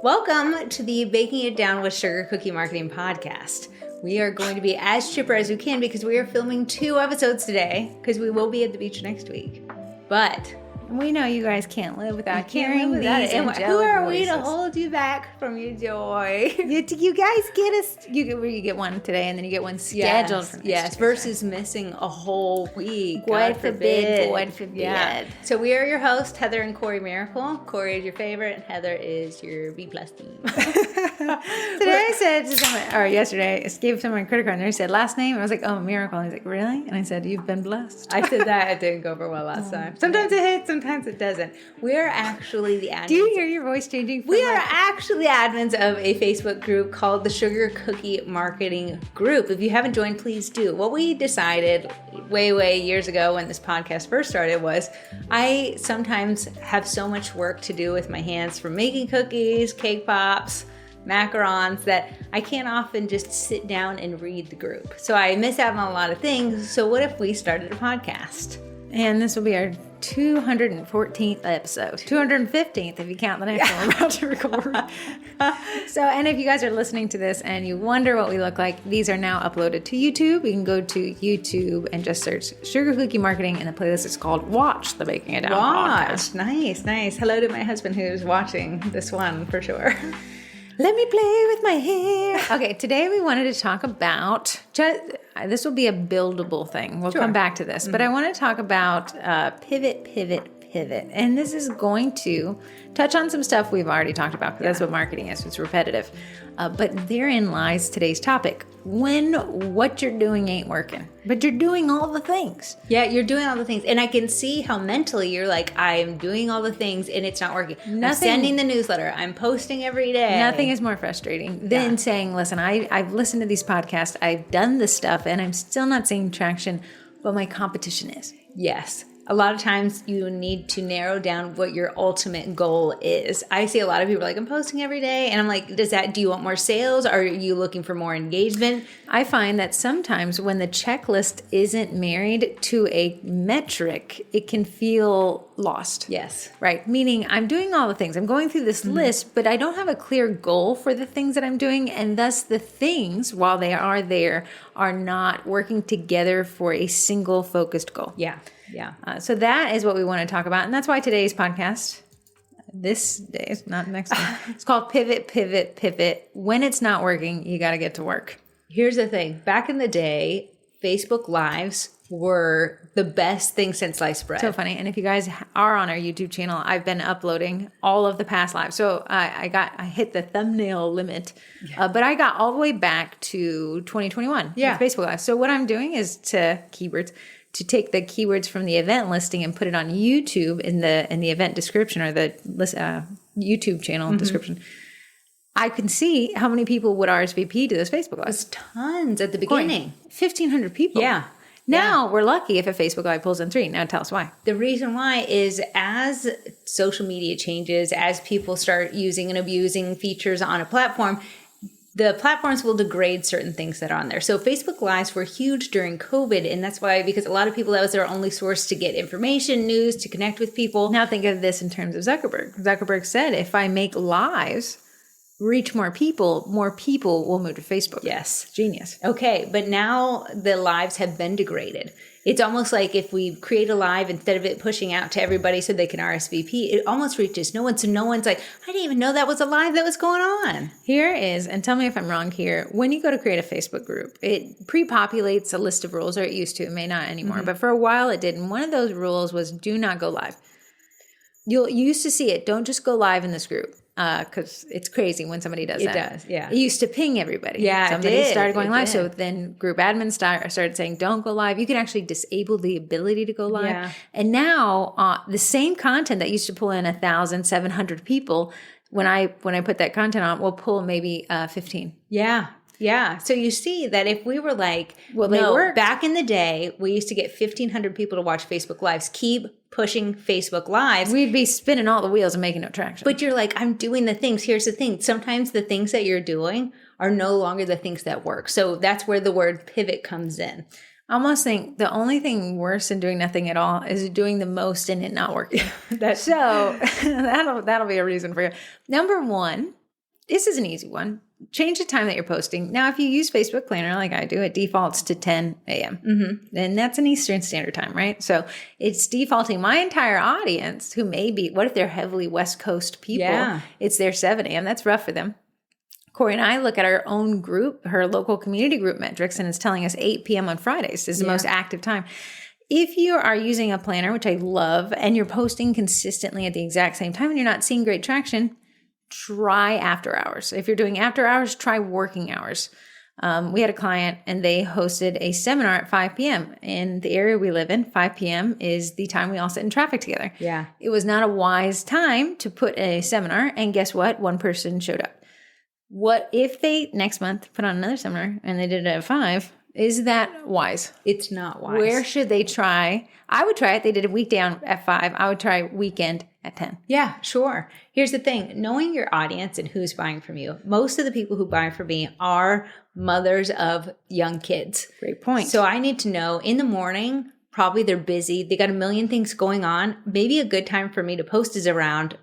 Welcome to the Baking It Down with Sugar Cookie Marketing podcast. We are going to be as chipper as we can because we are filming 2 episodes today because we will be at the beach next week. But we know you guys can't live without hearing these angelic who are we voices. to hold you back from your joy? You guys get us. You get one today, and then you get one scheduled for next Yes, week, versus missing a whole week. God forbid. God forbid. Yeah. So we are your hosts, Heather and Corey Miracle. Corey is your favorite, and Heather is your B+ team. Today I said to someone, or yesterday, I gave someone a credit card, and they said last name. I was like, "Oh, Miracle." And he's like, "Really?" And I said, "You've been blessed." I said that. It didn't go over well last time. Sometimes it hits, sometimes it doesn't. We're actually the admins. Do you hear your voice changing? We are actually the admins of a Facebook group called the Sugar Cookie Marketing Group. If you haven't joined, please do. What we decided way years ago when this podcast first started was I sometimes have so much work to do with my hands from making cookies, cake pops, macarons that I can't often just sit down and read the group. So I miss out on a lot of things. So what if we started a podcast? And this will be our 214th episode. 215th if you count the next one we're about to record. So, and if you guys are listening to this and you wonder what we look like, these are now uploaded to YouTube. You can go to YouTube and just search Sugar Cookie Marketing, and the playlist is called Watch the Baking It Down podcast. Nice. Hello to my husband who's watching this one for sure. Let me play with my hair. Okay, today we wanted to talk about, this will be a buildable thing. We'll come back to this, but I want to talk about pivot. And this is going to touch on some stuff we've already talked about, because that's what marketing is. It's repetitive. But therein lies today's topic. When what you're doing ain't working, but you're doing all the things. Yeah, you're doing all the things. And I can see how mentally you're like, I'm doing all the things and it's not working. I'm sending the newsletter. I'm posting every day. Nothing is more frustrating than saying, listen, I've listened to these podcasts. I've done this stuff and I'm still not seeing traction, but my competition is. Yes. A lot of times you need to narrow down what your ultimate goal is. I see a lot of people like, I'm posting every day. And I'm like, do you want more sales? Are you looking for more engagement? I find that sometimes when the checklist isn't married to a metric, it can feel lost. Yes. Right. Meaning I'm doing all the things. I'm going through this list, but I don't have a clear goal for the things that I'm doing. And thus the things, while they are there, are not working together for a single focused goal. Yeah. So that is what we want to talk about. And that's why today's podcast, this day, not next one, it's called Pivot. When it's not working, you got to get to work. Here's the thing. Back in the day, Facebook Lives were the best thing since sliced bread. So funny. And if you guys are on our YouTube channel, I've been uploading all of the past lives. So I hit the thumbnail limit, but I got all the way back to 2021 with Facebook Live. So what I'm doing is to take the keywords from the event listing and put it on YouTube in the event description or the YouTube channel description. I can see how many people would RSVP to this Facebook Live. It was tons at the beginning. 1,500 people. Yeah. Now we're lucky if a Facebook Live pulls in 3. Now tell us why. The reason why is as social media changes, as people start using and abusing features on a platform, the platforms will degrade certain things that are on there. So Facebook Lives were huge during COVID, and that's why, because a lot of people, that was their only source to get information, news, to connect with people. Now think of this in terms of Zuckerberg. Zuckerberg said, if I make lives reach more people will move to Facebook. Yes. Genius. Okay, but now the lives have been degraded. It's almost like if we create a live, instead of it pushing out to everybody so they can RSVP, it almost reaches no one. So no one's like, I didn't even know that was a live that was going on. Here is, and tell me if I'm wrong here, when you go to create a Facebook group, it pre-populates a list of rules, or it used to, it may not anymore, but for a while it did. And one of those rules was do not go live. You used to see it, don't just go live in this group. Because it's crazy when somebody does that. It does, yeah. It used to ping everybody. Yeah, somebody started going live. So then group admins started saying, don't go live. You can actually disable the ability to go live. Yeah. And now the same content that used to pull in 1,700 people, when I put that content on, will pull maybe 15. Yeah. So you see that if we were like, back in the day, we used to get 1,500 people to watch Facebook Lives. Keep pushing Facebook Lives. We'd be spinning all the wheels and making no traction. But you're like, I'm doing the things. Here's the thing. Sometimes the things that you're doing are no longer the things that work. So that's where the word pivot comes in. I almost think the only thing worse than doing nothing at all is doing the most and it not working. So that'll be a reason for you. Number one, this is an easy one. Change the time that you're posting. Now, if you use Facebook Planner like I do, it defaults to 10 a.m. And that's an Eastern Standard Time, right? So it's defaulting my entire audience who may be, what if they're heavily West Coast people? Yeah. It's their 7 a.m. That's rough for them. Corey and I look at our own group, her local community group metrics, and it's telling us 8 p.m. on Fridays is the most active time. If you are using a planner, which I love, and you're posting consistently at the exact same time and you're not seeing great traction, try after hours. If you're doing after hours, try working hours. We had a client and they hosted a seminar at 5 p.m. In the area we live in, 5 p.m. is the time we all sit in traffic together. Yeah. It was not a wise time to put a seminar. And guess what? One person showed up. What if they next month put on another seminar and they did it at 5? Is that wise? It's not wise. Where should they try? I would try it. They did a weekday at 5. I would try weekend at 10. Yeah, sure. Here's the thing. Knowing your audience and who's buying from you. Most of the people who buy from me are mothers of young kids. Great point. So I need to know in the morning, probably they're busy. They got a million things going on. Maybe a good time for me to post is around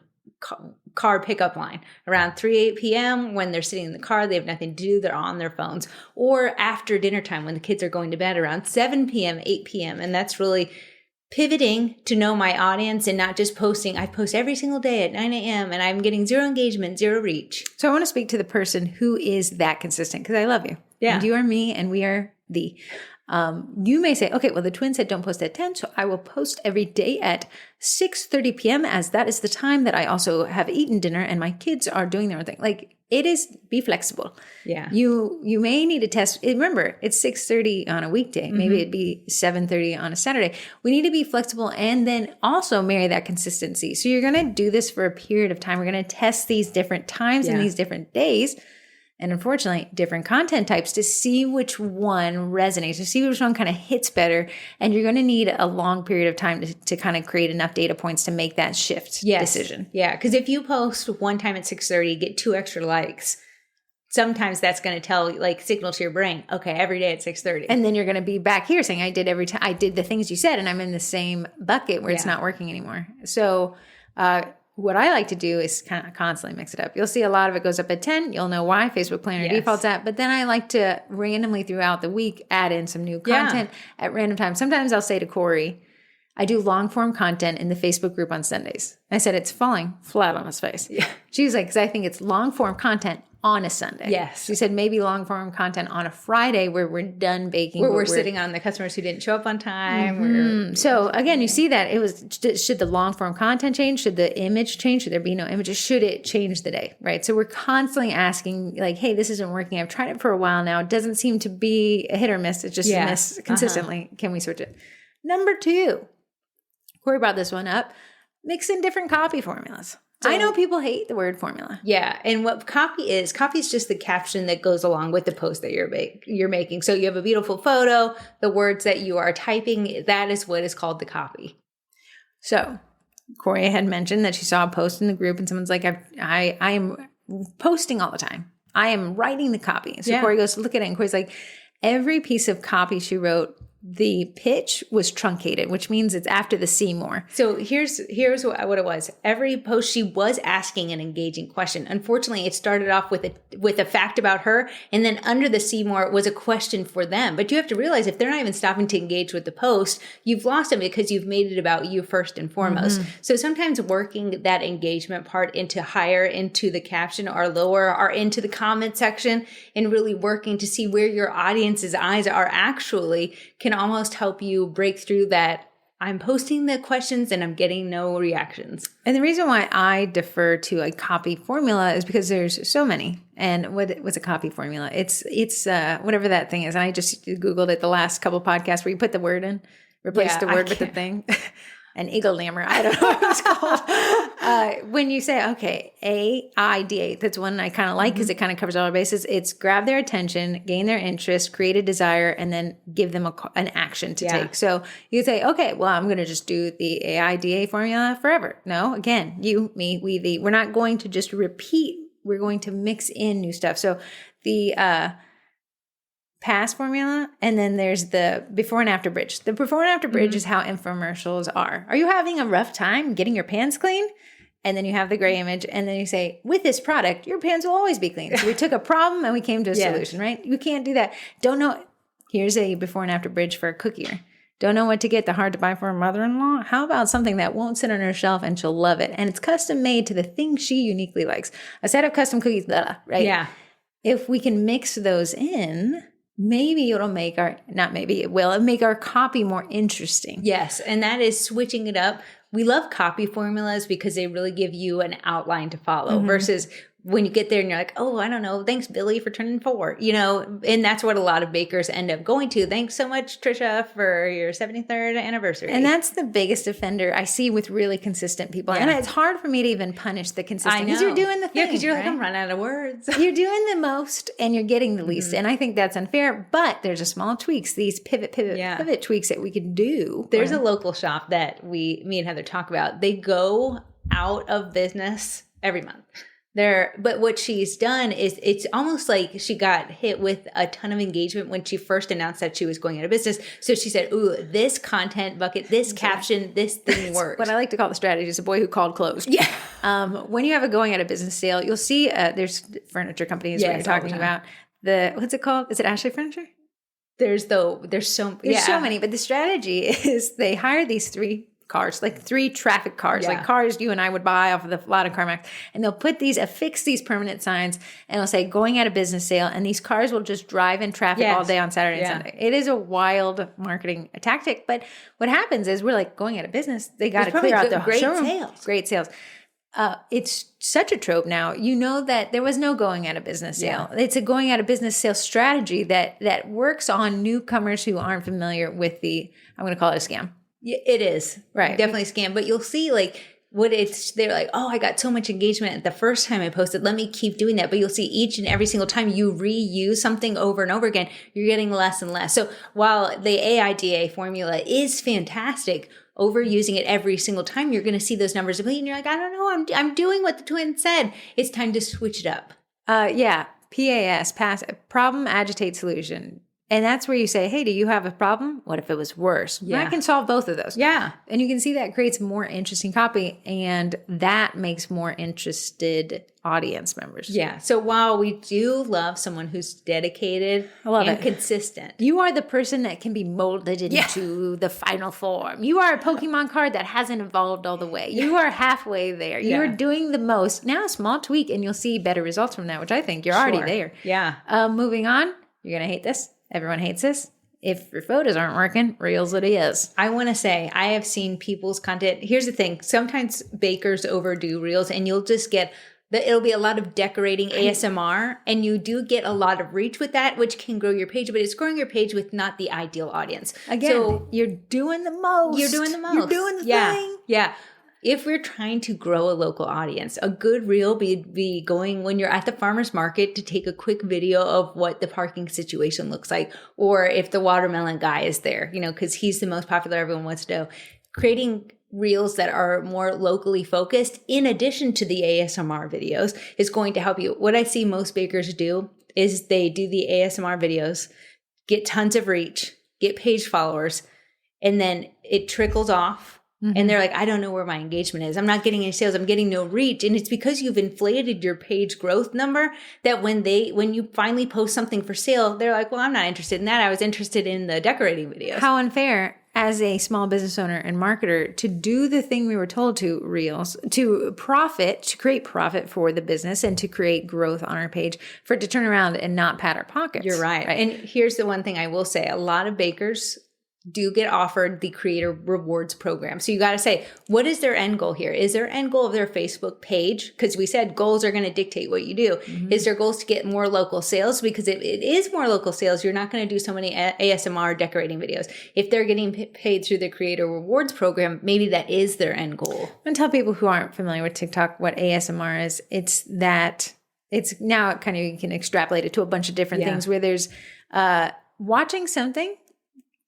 car pickup line around 8 p.m. when they're sitting in the car, they have nothing to do, they're on their phones, or after dinner time when the kids are going to bed around 7 p.m., 8 p.m. And that's really pivoting to know my audience and not just posting. I post every single day at 9 a.m. and I'm getting 0 engagement, 0 reach. So I want to speak to the person who is that consistent because I love you. Yeah. And you are me and we are thee. You may say, okay, well, the twin said don't post at 10, so I will post every day at 6:30 p.m. as that is the time that I also have eaten dinner and my kids are doing their own thing. Like it is, be flexible. Yeah. You may need to test. Remember, it's 6:30 on a weekday. Maybe it'd be 7:30 on a Saturday. We need to be flexible and then also marry that consistency. So you're going to do this for a period of time. We're going to test these different times and these different days. And unfortunately, different content types to see which one resonates, to see which one kind of hits better. And you're going to need a long period of time to kind of create enough data points to make that shift decision. Yeah, because if you post one time at 6:30, get 2 extra likes, sometimes that's going to tell, like, signal to your brain, okay, every day at 6:30. And then you're going to be back here saying, I did every time, I did the things you said, and I'm in the same bucket where it's not working anymore. So, what I like to do is kind of constantly mix it up. You'll see a lot of it goes up at 10. You'll know why Facebook Planner defaults at. But then I like to randomly throughout the week add in some new content at random times. Sometimes I'll say to Corey, I do long form content in the Facebook group on Sundays. I said, it's falling flat on his face. Yeah. She was like, because I think it's long form content on a Sunday. Yes. She said maybe long form content on a Friday where we're done baking. Where we're sitting on the customers who didn't show up on time. So again, you see that it was, should the long form content change? Should the image change? Should there be no images? Should it change the day? Right. So we're constantly asking like, hey, this isn't working. I've tried it for a while now. It doesn't seem to be a hit or miss. It's just a miss consistently. Can we switch it? Number 2, Corey brought this one up. Mix in different copy formulas. So, I know people hate the word formula. Yeah. And what copy is just the caption that goes along with the post that you're making. So you have a beautiful photo, the words that you are typing, that is what is called the copy. So Corey had mentioned that she saw a post in the group and someone's like, I am posting all the time. I am writing the copy. So Corey goes to look at it and Corey's like, every piece of copy she wrote, the pitch was truncated, which means it's after the see more. So here's what it was. Every post, she was asking an engaging question. Unfortunately, it started off with a fact about her, and then under the see more was a question for them. But you have to realize if they're not even stopping to engage with the post, you've lost them because you've made it about you first and foremost. So sometimes working that engagement part into higher into the caption or lower or into the comment section and really working to see where your audience's eyes are actually can almost help you break through that I'm posting the questions and I'm getting no reactions. And the reason why I defer to a copy formula is because there's so many. And what's a copy formula? It's whatever that thing is. And I just Googled it the last couple podcasts where you put the word in, replace the word with the thing. An eagle lammer. I don't know what it's called. When you say, okay, AIDA, that's one I kind of like because it kind of covers all our bases. It's grab their attention, gain their interest, create a desire, and then give them an action to take. So you say, okay, well, I'm going to just do the AIDA formula forever. No, again, you, me, we, thee. We're not going to just repeat. We're going to mix in new stuff. So the pass formula, and then there's the before and after bridge. The before and after bridge is how infomercials are. Are you having a rough time getting your pants clean? and then you have the gray image, and then you say, with this product, your pans will always be clean. So we took a problem and we came to a solution, right? You can't do that. Don't know. Here's a before and after bridge for a cookier. Don't know what to get, the hard to buy for a mother-in-law? How about something that won't sit on her shelf and she'll love it? And it's custom made to the thing she uniquely likes. A set of custom cookies, blah, right? Yeah. If we can mix those in, maybe it'll make it'll make our copy more interesting. Yes. And that is switching it up. We love copy formulas because they really give you an outline to follow versus when you get there and you're like, oh, I don't know. Thanks, Billy, for turning 4, and that's what a lot of bakers end up going to. Thanks so much, Trisha, for your 73rd anniversary. And that's the biggest offender I see with really consistent people. Yeah. And it's hard for me to even punish the consistent because you're doing the thing. Yeah, because you're like, I'm running out of words. You're doing the most and you're getting the least. And I think that's unfair, but there's a small tweaks, these pivot tweaks that we could do. There's a local shop that me and Heather talk about. They go out of business every month. But what she's done is it's almost like she got hit with a ton of engagement when she first announced that she was going out of business. So she said, ooh, this content bucket, this caption, this thing works. What I like to call the strategy is a boy who called closed. Yeah. When you have a going out of business sale, you'll see there's furniture companies where you're talking about what's it called? Is it Ashley Furniture? There's so many, but the strategy is they hire these 3 cars, like 3 traffic cars, like cars you and I would buy off of the lot of CarMax. And they'll affix these permanent signs and it'll say going out of business sale. And these cars will just drive in traffic all day on Saturday and Sunday. It is a wild marketing tactic. But what happens is we're like going out of business. They got to clear out the showroom. Great sales. It's such a trope now. You know that there was no going out of business sale. Yeah. It's a going out of business sale strategy that works on newcomers who aren't familiar with I'm going to call it a scam. Yeah, it is. Right. Definitely a scam. But you'll see they're like, oh, I got so much engagement the first time I posted. Let me keep doing that. But you'll see each and every single time you reuse something over and over again, you're getting less and less. So while the AIDA formula is fantastic, overusing it every single time, you're going to see those numbers. And you're like, I don't know. I'm doing what the twin said. It's time to switch it up. PAS, problem, agitate, solution. And that's where you say, hey, do you have a problem? What if it was worse? Yeah. I can solve both of those. Yeah. And you can see that creates more interesting copy and that makes more interested audience members. Yeah. So while we do love someone who's dedicated and consistent. You are the person that can be molded into the final form. You are a Pokemon card that hasn't evolved all the way. You are halfway there. Yeah. You're doing the most. Now a small tweak and you'll see better results from that, which I think you're already there. Yeah. Moving on. You're going to hate this. Everyone hates this. If your photos aren't working, Reels it is. I want to say I have seen people's content. Here's the thing. Sometimes bakers overdo Reels and you'll just get it'll be a lot of decorating ASMR and you do get a lot of reach with that, which can grow your page, but it's growing your page with not the ideal audience. Again, so you're doing the most. You're doing the most. You're doing the thing. Yeah. If we're trying to grow a local audience, a good reel be going when you're at the farmer's market to take a quick video of what the parking situation looks like, or if the watermelon guy is there, because he's the most popular, everyone wants to know. Creating reels that are more locally focused, in addition to the ASMR videos, is going to help you. What I see most bakers do is they do the ASMR videos, get tons of reach, get page followers, and then it trickles off. And they're like, I don't know where my engagement is. I'm not getting any sales. I'm getting no reach. And it's because you've inflated your page growth number that when you finally post something for sale, they're like, well, I'm not interested in that. I was interested in the decorating videos. How unfair as a small business owner and marketer to do the thing we were told to, Reels, to create profit for the business and to create growth on our page, for it to turn around and not pat our pockets. You're right. And here's the one thing I will say. A lot of bakers do get offered the creator rewards program. So you got to say, what is their end goal here? Is their end goal of their Facebook page? Because we said goals are going to dictate what you do. Is their goals to get more local sales? Because if it is more local sales, you're not going to do so many ASMR decorating videos. If they're getting paid through the creator rewards program, maybe that is their end goal. I'm going to tell people who aren't familiar with TikTok what ASMR is. It's now kind of, you can extrapolate it to a bunch of different things where there's watching something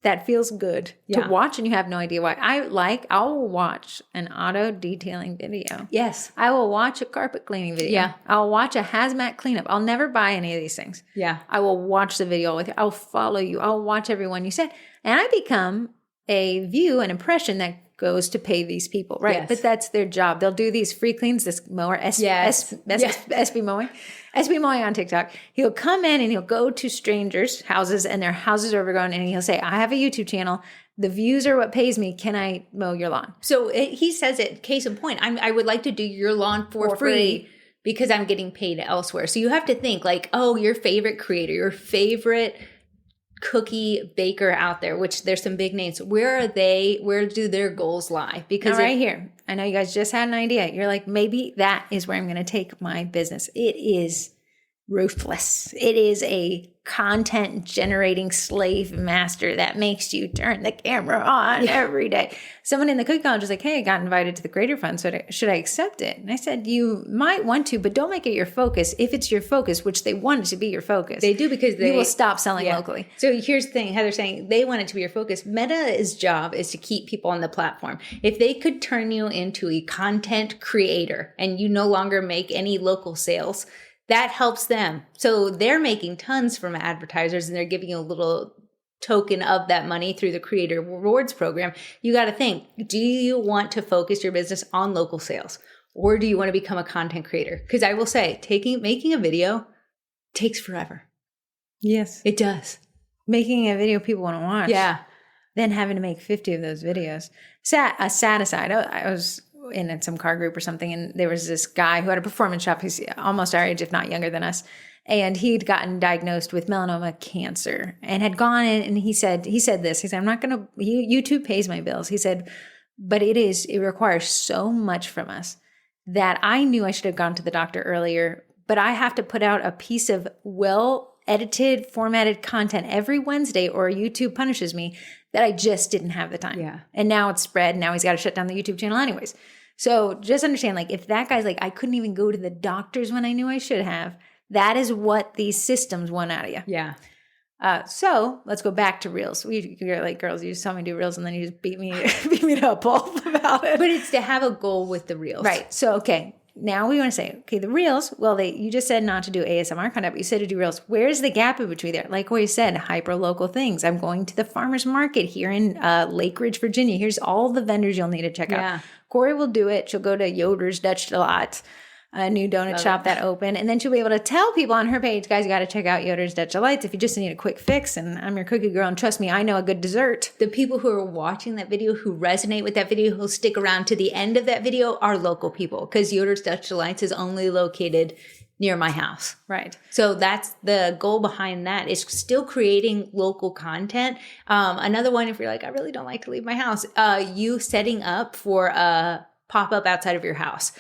that feels good to watch and you have no idea why. I will watch an auto detailing video. Yes. I will watch a carpet cleaning video. Yeah. I'll watch a hazmat cleanup. I'll never buy any of these things. Yeah. I will watch the video with you. I'll follow you. I'll watch everyone you said. And I become an impression that goes to pay these people, right? Yes. But that's their job. They'll do these free cleans, this mower, SB mowing on TikTok. He'll come in and he'll go to strangers' houses and their houses are overgrown, and he'll say, I have a YouTube channel. The views are what pays me. Can I mow your lawn? So he says it, case in point, I would like to do your lawn for free because I'm getting paid elsewhere. So you have to think like, oh, your favorite creator, your favorite cookie baker out there, which there's some big names. Where are they? Where do their goals lie? Because right here, I know you guys just had an idea. You're like, maybe that is where I'm going to take my business. It is ruthless. It is a content generating slave master that makes you turn the camera on every day. Someone in the cookie college was like, hey, I got invited to the Creator Fund. So should I accept it? And I said, you might want to, but don't make it your focus. If it's your focus, which they want it to be your focus. They do because you will stop selling locally. So here's the thing, Heather's saying they want it to be your focus. Meta's job is to keep people on the platform. If they could turn you into a content creator and you no longer make any local sales, that helps them. So they're making tons from advertisers and they're giving you a little token of that money through the Creator Rewards program. You got to think, do you want to focus your business on local sales or do you want to become a content creator? Because I will say, making a video takes forever. Yes. It does. Making a video people want to watch. Yeah. Then having to make 50 of those videos. A sad aside, I was in some car group or something, and there was this guy who had a performance shop. He's almost our age, if not younger than us. And he'd gotten diagnosed with melanoma cancer and had gone in and he said this, he said, I'm not going to, YouTube pays my bills. He said, but it requires so much from us that I knew I should have gone to the doctor earlier, but I have to put out a piece of well-edited, formatted content every Wednesday or YouTube punishes me that I just didn't have the time. Yeah. And now it's spread. Now he's got to shut down the YouTube channel anyways. So just understand, like, if that guy's like, I couldn't even go to the doctors when I knew I should have, that is what these systems want out of you. Yeah. So let's go back to Reels. You're like, girls, you just saw me do Reels and then you just beat me to a pulp about it. But it's to have a goal with the Reels. Right. So, okay. Now we want to say, okay, the Reels, well, you just said not to do ASMR content, but you said to do Reels. Where's the gap in between there? Like we said, hyper-local things. I'm going to the farmer's market here in Lake Ridge, Virginia. Here's all the vendors you'll need to check out. Corey will do it. She'll go to Yoder's Dutch Delight, a new donut shop that opened. And then she'll be able to tell people on her page, guys, you got to check out Yoder's Dutch Delights if you just need a quick fix. And I'm your cookie girl. And trust me, I know a good dessert. The people who are watching that video, who resonate with that video, who'll stick around to the end of that video are local people because Yoder's Dutch Delights is only located near my house. Right. So that's the goal behind that, is still creating local content. Another one, if you're like, I really don't like to leave my house, you setting up for a pop-up outside of your house,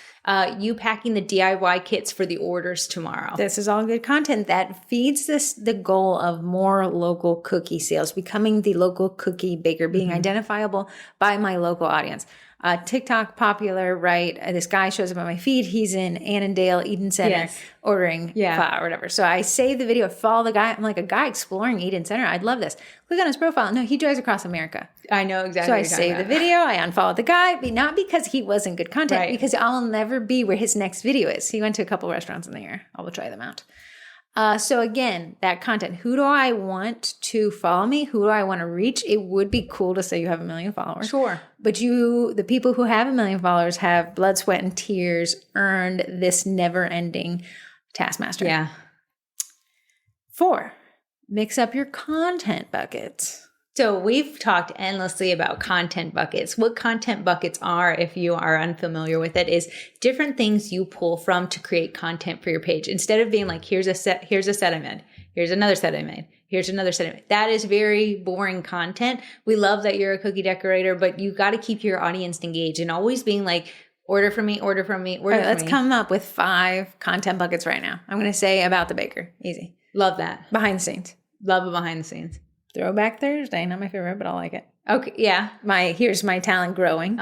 you packing the DIY kits for the orders tomorrow. This is all good content that feeds the goal of more local cookie sales, becoming the local cookie baker, being identifiable by my local audience. TikTok popular, right? This guy shows up on my feed. He's in Annandale, Eden Center, ordering pho or whatever. So I save the video, follow the guy. I'm like, a guy exploring Eden Center. I'd love this. Click on his profile. No, he drives across America. I know exactly. So I save the video. I unfollow the guy, but not because he wasn't good content, because I'll never be where his next video is. He went to a couple restaurants in the year. I will try them out. So again, that content, who do I want to follow me? Who do I want to reach? It would be cool to say you have 1 million followers. Sure. But the people who have 1 million followers have blood, sweat, and tears earned this never-ending taskmaster. Yeah. 4, mix up your content buckets. So we've talked endlessly about content buckets. What content buckets are, if you are unfamiliar with it, is different things you pull from to create content for your page. Instead of being like, here's a set I made, here's another set I made, here's another set I made. That is very boring content. We love that you're a cookie decorator, but you got to keep your audience engaged and always being like, order from me, order from me, order from me. Let's come up with 5 content buckets right now. I'm going to say about the baker. Easy. Love that. Behind the scenes. Love it behind the scenes. Throwback Thursday, not my favorite, but I like it. Okay, yeah. Here's my talent growing.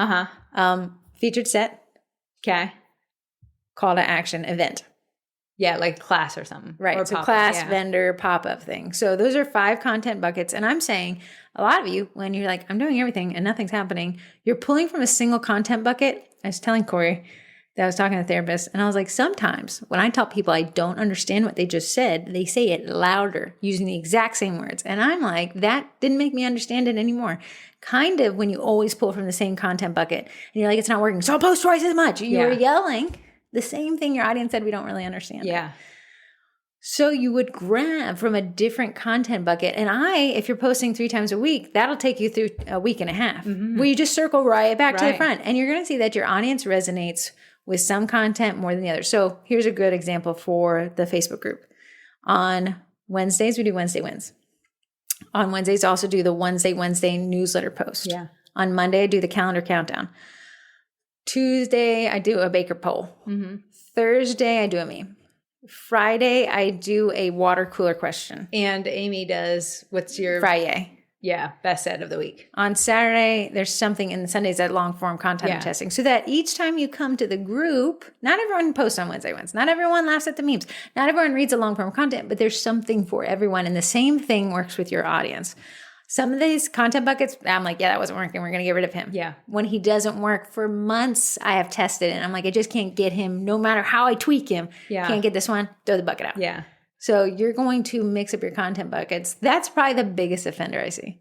Featured set. Okay. Call to action event. Yeah, like class or something. Right. Or so class, vendor, pop-up thing. So those are 5 content buckets. And I'm saying a lot of you, when you're like, I'm doing everything and nothing's happening, you're pulling from a single content bucket. I was telling Corey, that I was talking to a therapist, and I was like, sometimes when I tell people I don't understand what they just said, they say it louder using the exact same words. And I'm like, that didn't make me understand it anymore. Kind of when you always pull from the same content bucket and you're like, it's not working, so I'll post twice as much. You were yelling the same thing your audience said, we don't really understand. Yeah. It. So you would grab from a different content bucket. And if you're posting 3 times a week, that'll take you through a week and a half where you just circle right back to the front. And you're going to see that your audience resonates with some content more than the other. So here's a good example for the Facebook group. On Wednesdays, we do Wednesday Wins. On Wednesdays, I also do the Wednesday newsletter post. Yeah. On Monday, I do the calendar countdown. Tuesday, I do a baker poll. Mm-hmm. Thursday, I do a meme. Friday, I do a water cooler question. And Amy does, what's your... Friday. Yeah, best set of the week. On Saturday, there's something, and Sundays that long form content testing. So that each time you come to the group, not everyone posts on Wednesday Wednesdays. Not everyone laughs at the memes. Not everyone reads a long form content, but there's something for everyone. And the same thing works with your audience. Some of these content buckets, I'm like, yeah, that wasn't working. We're going to get rid of him. Yeah. When he doesn't work for months, I have tested it. And I'm like, I just can't get him. No matter how I tweak him, can't get this one, throw the bucket out. Yeah. So you're going to mix up your content buckets. That's probably the biggest offender I see.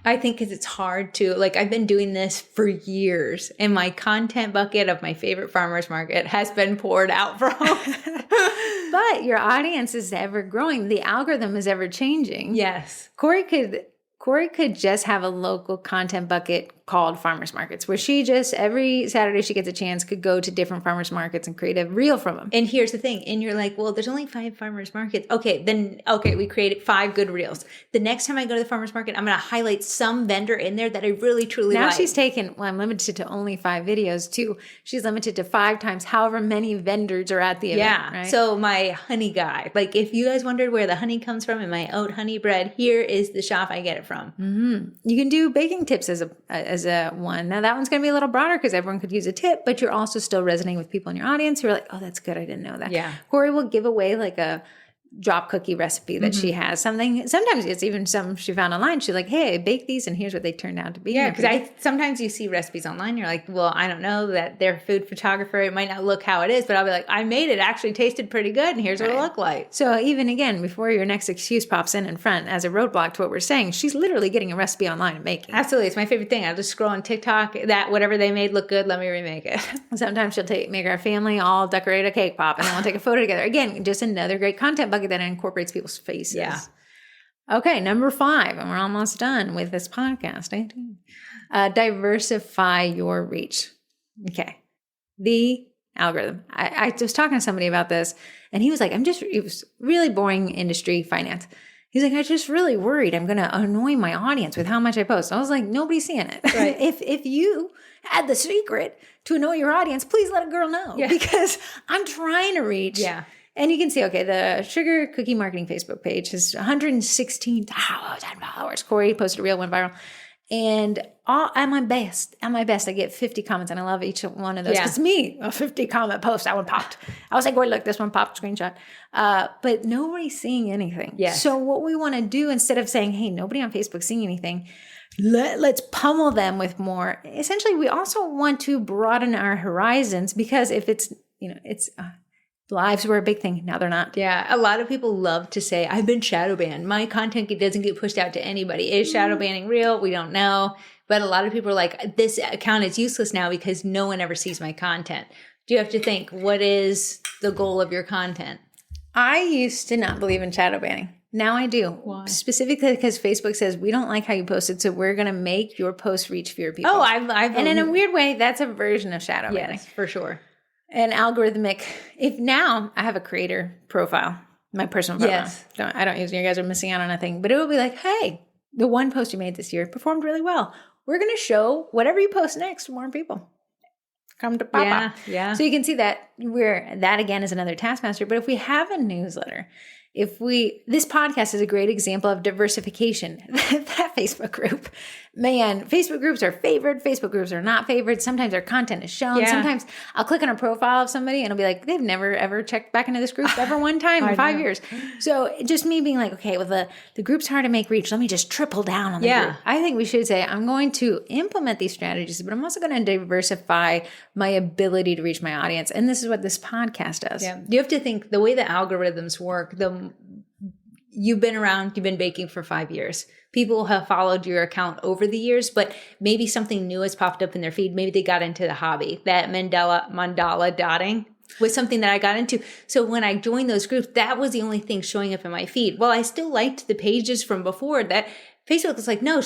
I think because it's hard to, like, I've been doing this for years, and my content bucket of my favorite farmer's market has been poured out from. But your audience is ever growing. The algorithm is ever changing. Yes. Corey could just have a local content bucket called Farmers Markets, where she just, every Saturday she gets a chance, could go to different farmers markets and create a reel from them. And here's the thing. And you're like, well, there's only 5 farmers markets. Okay, we created 5 good reels. The next time I go to the farmers market, I'm going to highlight some vendor in there that I really, truly like. Now she's taken, I'm limited to only 5 videos too. She's limited to 5 times however many vendors are at the event. Yeah. Right? So my honey guy, like if you guys wondered where the honey comes from in my oat honey bread, here is the shop I get it from. Mm-hmm. You can do baking tips as a one. Now that one's going to be a little broader because everyone could use a tip, but you're also still resonating with people in your audience who are like, oh, that's good. I didn't know that. Yeah. Corey will give away like a drop cookie recipe that she has. Sometimes it's even some she found online. She's like, hey, I baked these and here's what they turned out to be. Yeah, because sometimes you see recipes online. You're like, well, I don't know that they're a food photographer. It might not look how it is, but I'll be like, I made it. Actually tasted pretty good, and here's what it looked like. So even again, before your next excuse pops in front as a roadblock to what we're saying, she's literally getting a recipe online and making it. Absolutely. It's my favorite thing. I'll just scroll on TikTok, that whatever they made look good, let me remake it. Sometimes she'll make our family all decorate a cake pop, and then we'll take a photo together. Again, just another great content bucket that incorporates people's faces. Yeah. Okay, number 5, and we're almost done with this podcast. Diversify your reach. Okay. The algorithm. I was talking to somebody about this, and he was like, it was really boring industry finance. He's like, I'm just really worried I'm going to annoy my audience with how much I post. I was like, nobody's seeing it. Right. If you had the secret to annoy your audience, please let a girl know. Yeah. Because I'm trying to reach. Yeah. And you can see, okay, the Sugar Cookie Marketing Facebook page has 116,000 followers. Corey posted a reel, went viral. And at my best, I get 50 comments. And I love each one of those. Because me, a 50 comment post, that one popped. I was like, Corey, look, this one popped, screenshot. But nobody's seeing anything. Yes. So what we want to do, instead of saying, hey, nobody on Facebook seeing anything, let's pummel them with more. Essentially, we also want to broaden our horizons, because if it's, lives were a big thing. Now they're not. Yeah. A lot of people love to say, I've been shadow banned. My content doesn't get pushed out to anybody. Is shadow banning real? We don't know. But a lot of people are like, this account is useless now because no one ever sees my content. Do you have to think, what is the goal of your content? I used to not believe in shadow banning. Now I do. Why? Specifically because Facebook says, we don't like how you posted, so we're going to make your post reach fewer people. Oh, I've and in a weird way, that's a version of shadow banning. Yes, for sure. An algorithmic, if now I have a creator profile, my personal profile. Yes. I don't use it. You guys are missing out on nothing. But it will be like, hey, the one post you made this year performed really well. We're going to show whatever you post next to more people. Come to Papa. Yeah. So you can see that that again is another taskmaster. But if we have a newsletter This podcast is a great example of diversification. That Facebook group, man, Facebook groups are favored. Facebook groups are not favored. Sometimes their content is shown. Yeah. Sometimes I'll click on a profile of somebody and it'll be like, they've never ever checked back into this group ever one time in 5 years. So just me being like, okay, well, the group's hard to make reach. Let me just triple down on the group. I think we should say, I'm going to implement these strategies, but I'm also going to diversify my ability to reach my audience. And this is what this podcast does. Yeah. You have to think the way the algorithms work, you've been around, you've been baking for 5 years. People have followed your account over the years, but maybe something new has popped up in their feed. Maybe they got into the hobby. That mandala dotting was something that I got into. So when I joined those groups, that was the only thing showing up in my feed. Well, I still liked the pages from before that. Facebook was like, no,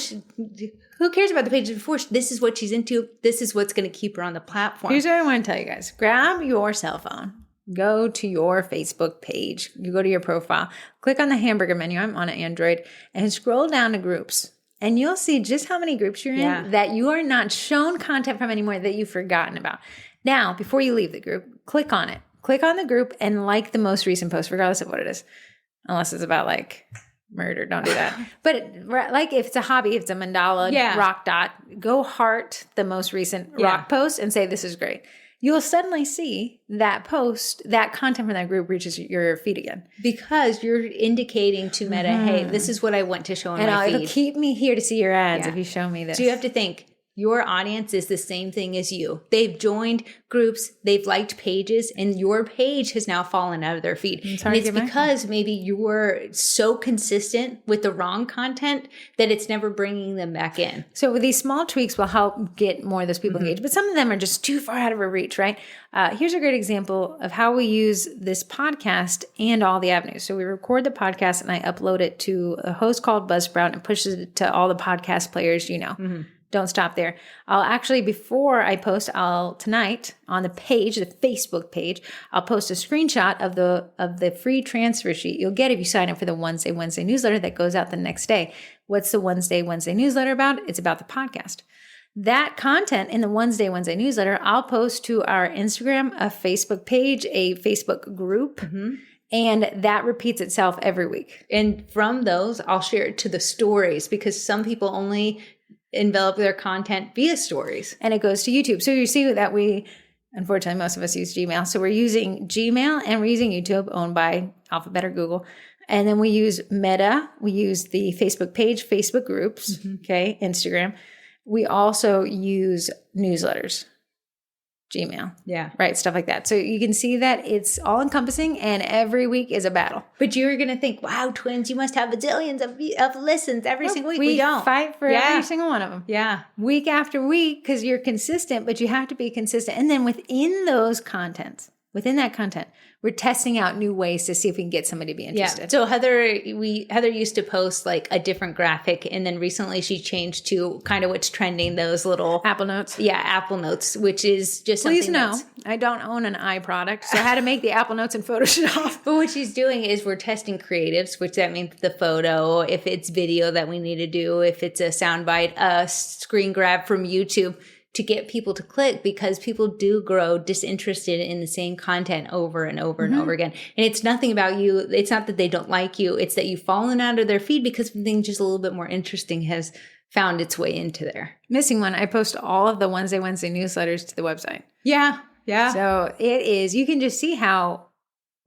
who cares about the pages before? This is what she's into. This is what's going to keep her on the platform. Here's what I want to tell you guys. Grab your cell phone. Go to your Facebook page. You go to your profile. Click on the hamburger menu. I'm on an Android. And scroll down to groups. And you'll see just how many groups you're in that you are not shown content from anymore that you've forgotten about. Now, before you leave the group, click on it. Click on the group and like the most recent post, regardless of what it is. Unless it's about like murder. Don't do that. But like if it's a hobby, if it's a mandala rock dot, go heart the most recent rock post and say, this is great. You'll suddenly see that post, that content from that group reaches your feed again. Because you're indicating to Meta, hey, this is what I want to show in my feed. It'll keep me here to see your ads if you show me this. So you have to think, your audience is the same thing as you. They've joined groups, they've liked pages, and your page has now fallen out of their feed. And it's because maybe you're so consistent with the wrong content that it's never bringing them back in. So with these small tweaks will help get more of those people engaged, but some of them are just too far out of our reach, right? Here's a great example of how we use this podcast and all the avenues. So we record the podcast and I upload it to a host called Buzzsprout and pushes it to all the podcast players you know. Don't stop there. I'll actually, before I post, tonight on the page, the Facebook page, I'll post a screenshot of the free transfer sheet you'll get if you sign up for the Wednesday newsletter that goes out the next day. What's the Wednesday newsletter about? It's about the podcast. That content in the Wednesday newsletter, I'll post to our Instagram, a Facebook page, a Facebook group. And that repeats itself every week. And from those, I'll share it to the stories because some people only envelop their content via stories. And it goes to YouTube. So you see that unfortunately, most of us use Gmail. So we're using Gmail and we're using YouTube, owned by Alphabet or Google. And then we use Meta. We use the Facebook page, Facebook groups, Instagram. We also use newsletters, Gmail. Right. Stuff like that. So you can see that it's all encompassing and every week is a battle. But you're going to think, wow, twins, you must have bazillions of listens every single week. We don't. Fight for every single one of them. Week after week, because you're consistent, but you have to be consistent. And then within that content, we're testing out new ways to see if we can get somebody to be interested. Yeah. So Heather used to post like a different graphic, and then recently she changed to kind of what's trending, those little Apple Notes. Yeah, Apple Notes, which is just Please know, I don't own an iProduct, so I had to make the Apple Notes in Photoshop. But what she's doing is we're testing creatives, which that means the photo, if it's video that we need to do, if it's a soundbite, a screen grab from YouTube, to get people to click, because people do grow disinterested in the same content over and over and over again. And it's nothing about you. It's not that they don't like you. It's that you've fallen out of their feed because something just a little bit more interesting has found its way into there. Missing one. I post all of the Wednesday newsletters to the website. Yeah. So it is, you can just see how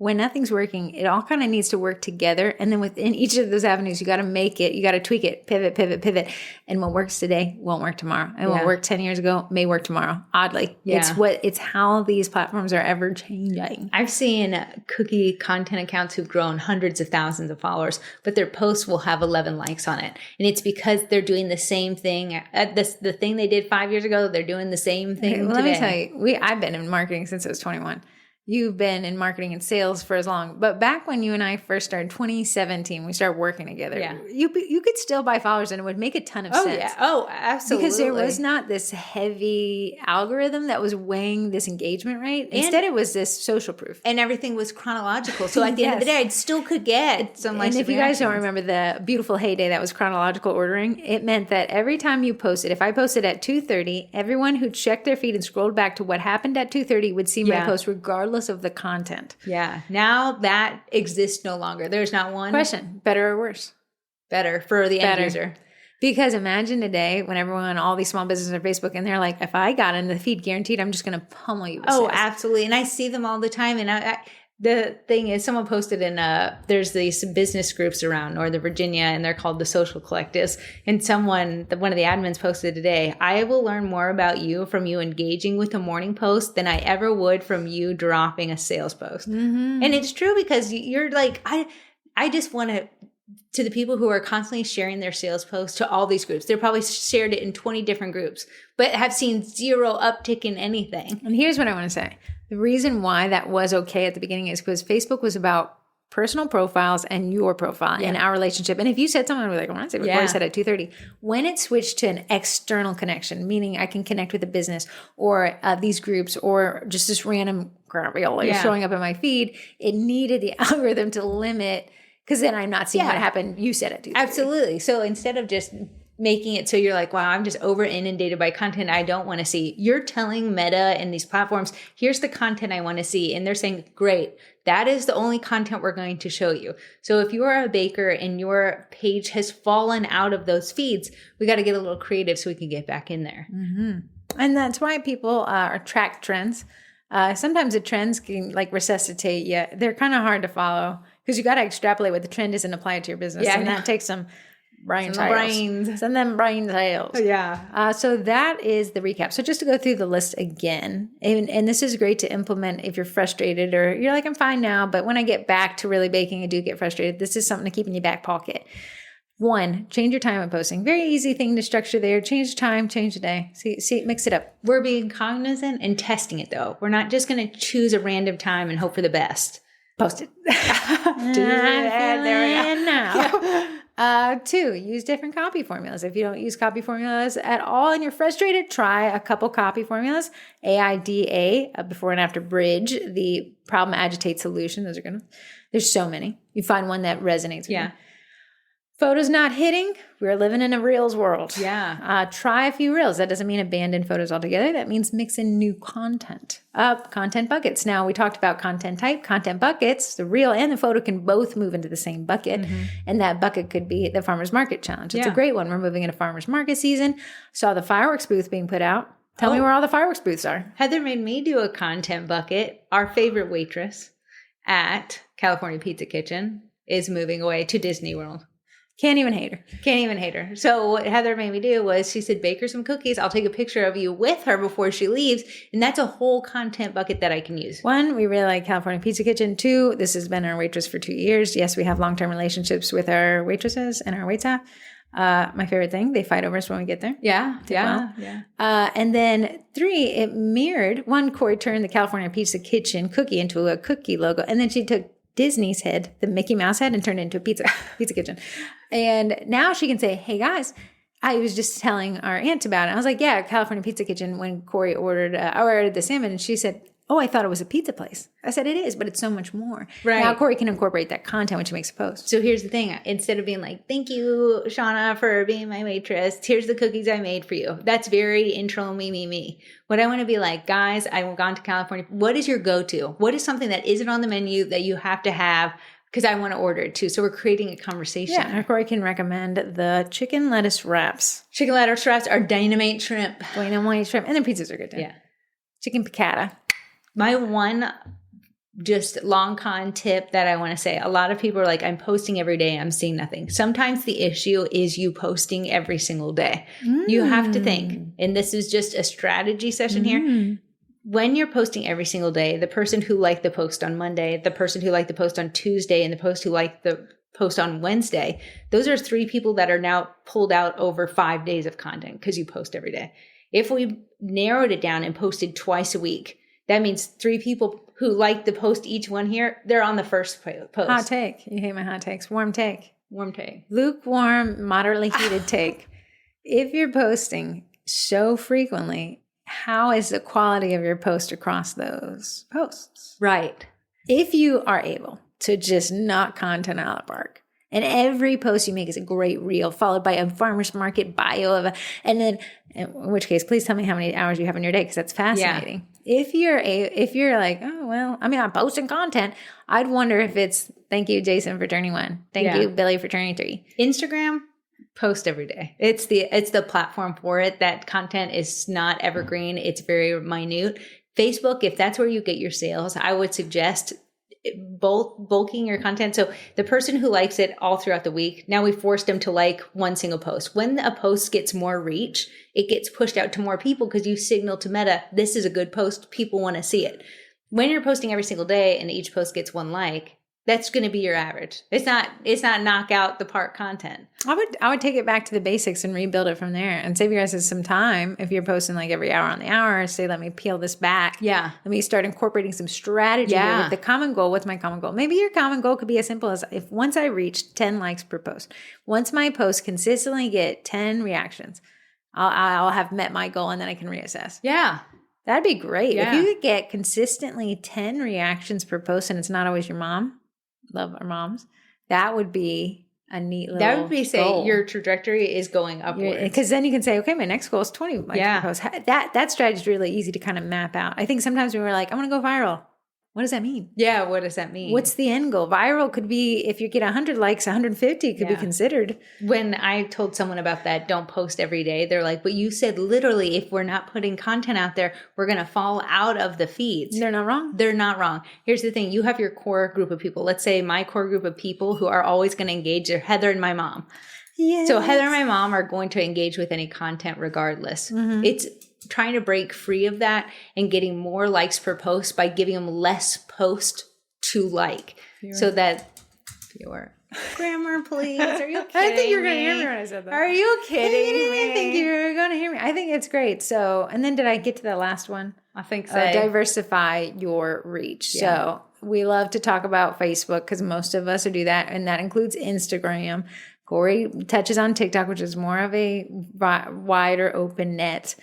when nothing's working, it all kind of needs to work together. And then within each of those avenues, you got to make it, you got to tweak it, pivot. And what works today won't work tomorrow. And what worked 10 years ago may work tomorrow. Oddly. It's how these platforms are ever changing. I've seen cookie content accounts who've grown hundreds of thousands of followers, but their posts will have 11 likes on it. And it's because they're doing the same thing. The thing they did 5 years ago, they're doing the same thing today. Let me tell you, I've been in marketing since I was 21. You've been in marketing and sales for as long. But back when you and I first started, 2017, we started working together. Yeah. You could still buy followers and it would make a ton of sense. Yeah. Oh, absolutely. Because there was not this heavy algorithm that was weighing this engagement rate. Instead, it was this social proof. And everything was chronological. So at the end of the day, I still could get some likes. And if you guys don't remember the beautiful heyday that was chronological ordering, it meant that every time you posted, if I posted at 2:30, everyone who checked their feed and scrolled back to what happened at 2:30 would see my post regardless regardless of the content. Yeah. Now that exists no longer. There's not one. Question, better or worse? Better for the end user. Because imagine today when everyone, all these small businesses are Facebook, and they're like, if I got in the feed, guaranteed, I'm just going to pummel you with sales. Absolutely. And I see them all the time. And the thing is, someone posted there's these business groups around Northern Virginia, and they're called the Social Collectives. And one of the admins posted today, I will learn more about you from you engaging with a morning post than I ever would from you dropping a sales post. Mm-hmm. And it's true, because you're like, I just want to the people who are constantly sharing their sales posts to all these groups. They're probably shared it in 20 different groups, but have seen zero uptick in anything. And here's what I want to say. The reason why that was okay at the beginning is because Facebook was about personal profiles and your profile and our relationship. And if you said something, I'd be like, I want to say what Corey said at 2:30. When it switched to an external connection, meaning I can connect with a business or these groups or just this random ravioli showing up in my feed, it needed the algorithm to limit, because then I'm not seeing what happened. You said it, dude. Absolutely. So instead of just making it so you're like, wow, I'm just over inundated by content I don't want to see, you're telling Meta and these platforms, here's the content I want to see. And they're saying, great, that is the only content we're going to show you. So if you are a baker and your page has fallen out of those feeds, we got to get a little creative so we can get back in there. Mm-hmm. And that's why people track trends. Sometimes the trends can resuscitate you. They're kind of hard to follow, because you got to extrapolate what the trend is and apply it to your business. And that takes some brain sales. Send them brain sales. Yeah. So that is the recap. So just to go through the list again, and this is great to implement if you're frustrated or you're like, I'm fine now, but when I get back to really baking, I do get frustrated. This is something to keep in your back pocket. 1, change your time of posting. Very easy thing to structure there. Change the time, change the day. See, mix it up. We're being cognizant and testing it, though. We're not just going to choose a random time and hope for the best. Post it. There we go. Yeah. 2, use different copy formulas. If you don't use copy formulas at all and you're frustrated, try a couple copy formulas. AIDA, before and after bridge, the problem, agitate, solution. There's so many. You find one that resonates with you. Photos not hitting. We're living in a Reels world. Yeah. Try a few Reels. That doesn't mean abandon photos altogether. That means mix in new content. Content buckets. Now, we talked about content type. Content buckets, the Reel and the photo can both move into the same bucket. Mm-hmm. And that bucket could be the Farmer's Market Challenge. It's a great one. We're moving into Farmer's Market season. Saw the fireworks booth being put out. Tell me where all the fireworks booths are. Heather made me do a content bucket. Our favorite waitress at California Pizza Kitchen is moving away to Disney World. Can't even hate her. So what Heather made me do was she said, bake her some cookies. I'll take a picture of you with her before she leaves. And that's a whole content bucket that I can use. 1, we really like California Pizza Kitchen. 2, this has been our waitress for 2 years. Yes, we have long-term relationships with our waitresses and our wait staff. My favorite thing, they fight over us when we get there. Yeah. And then 3, it mirrored. 1, Corey turned the California Pizza Kitchen cookie into a cookie logo. And then she took Disney's head, the Mickey Mouse head, and turned it into a pizza kitchen. And now she can say, hey guys, I was just telling our aunt about it. I was like, yeah, California Pizza Kitchen, when Corey ordered the salmon, and she said, oh, I thought it was a pizza place. I said, it is, but it's so much more. Right. Now Corey can incorporate that content when she makes a post. So here's the thing. Instead of being like, thank you, Shauna, for being my waitress. Here's the cookies I made for you. That's very intro me. What I want to be like, guys, I've gone to California. What is your go-to? What is something that isn't on the menu that you have to have? Because I want to order it too. So we're creating a conversation. Yeah, Corey can recommend the chicken lettuce wraps. Chicken lettuce wraps are dynamite shrimp. Dynamite shrimp. And their pizzas are good too. Yeah. Chicken piccata. My one just long con tip that I want to say, a lot of people are like, I'm posting every day, I'm seeing nothing. Sometimes the issue is you posting every single day. You have to think, and this is just a strategy session here. When you're posting every single day, the person who liked the post on Monday, the person who liked the post on Tuesday, and the post who liked the post on Wednesday, those are 3 people that are now pulled out over 5 days of content because you post every day. If we narrowed it down and posted twice a week, that means 3 people who like the post, each one here, they're on the first post. Hot take. You hate my hot takes. Warm take. Lukewarm, moderately heated take. If you're posting so frequently, how is the quality of your post across those posts? Right. If you are able to just knock content out of the park, and every post you make is a great reel, followed by a farmer's market bio and then, in which case, please tell me how many hours you have in your day, because that's fascinating. Yeah. if you're like, oh, well, I mean, I'm posting content. I'd wonder if it's thank you, Jason, for turning 1. Thank you, Billy, for turning 3. Instagram, post every day. It's the platform for it. That content is not evergreen. It's very minute. Facebook, if that's where you get your sales, I would suggest bulking your content. So the person who likes it all throughout the week, now we forced them to like one single post. When a post gets more reach, it gets pushed out to more people because you signal to Meta, this is a good post. People want to see it. When you're posting every single day and each post gets 1 like, that's going to be your average. It's not knock out the park content. I would take it back to the basics and rebuild it from there and save you guys some time. If you're posting like every hour on the hour, say, let me peel this back. Yeah. Let me start incorporating some strategy here with the common goal. What's my common goal? Maybe your common goal could be as simple as if once I reach 10 likes per post, once my posts consistently get 10 reactions, I'll have met my goal and then I can reassess. Yeah. That'd be great. Yeah. If you could get consistently 10 reactions per post and it's not always your mom, love our moms, that would be a neat little That would be say goal. your trajectory is going upwards. Because then you can say, okay, my next goal is 20 likes per post. That strategy is really easy to kind of map out. I think sometimes when we're like, I'm going to go viral. What does that mean? Yeah, what does that mean? What's the end goal? Viral could be, if you get 100 likes, 150 could be considered. When I told someone about that, don't post every day, they're like, but you said literally if we're not putting content out there, we're going to fall out of the feeds. They're not wrong. They're not wrong. Here's the thing. You have your core group of people. Let's say my core group of people who are always going to engage are Heather and my mom. Yes. So Heather and my mom are going to engage with any content regardless. Mm-hmm. It's trying to break free of that and getting more likes per post by giving them less post to like. So that grammar, please. Are you kidding I think you're going to me? hear me when I said that. Are you kidding me? I think you're going to hear me. I think it's great. So, and then did I get to the last one? I think so. Diversify your reach. Yeah. So we love to talk about Facebook because most of us do that. And that includes Instagram. Corey touches on TikTok, which is more of a wider open net.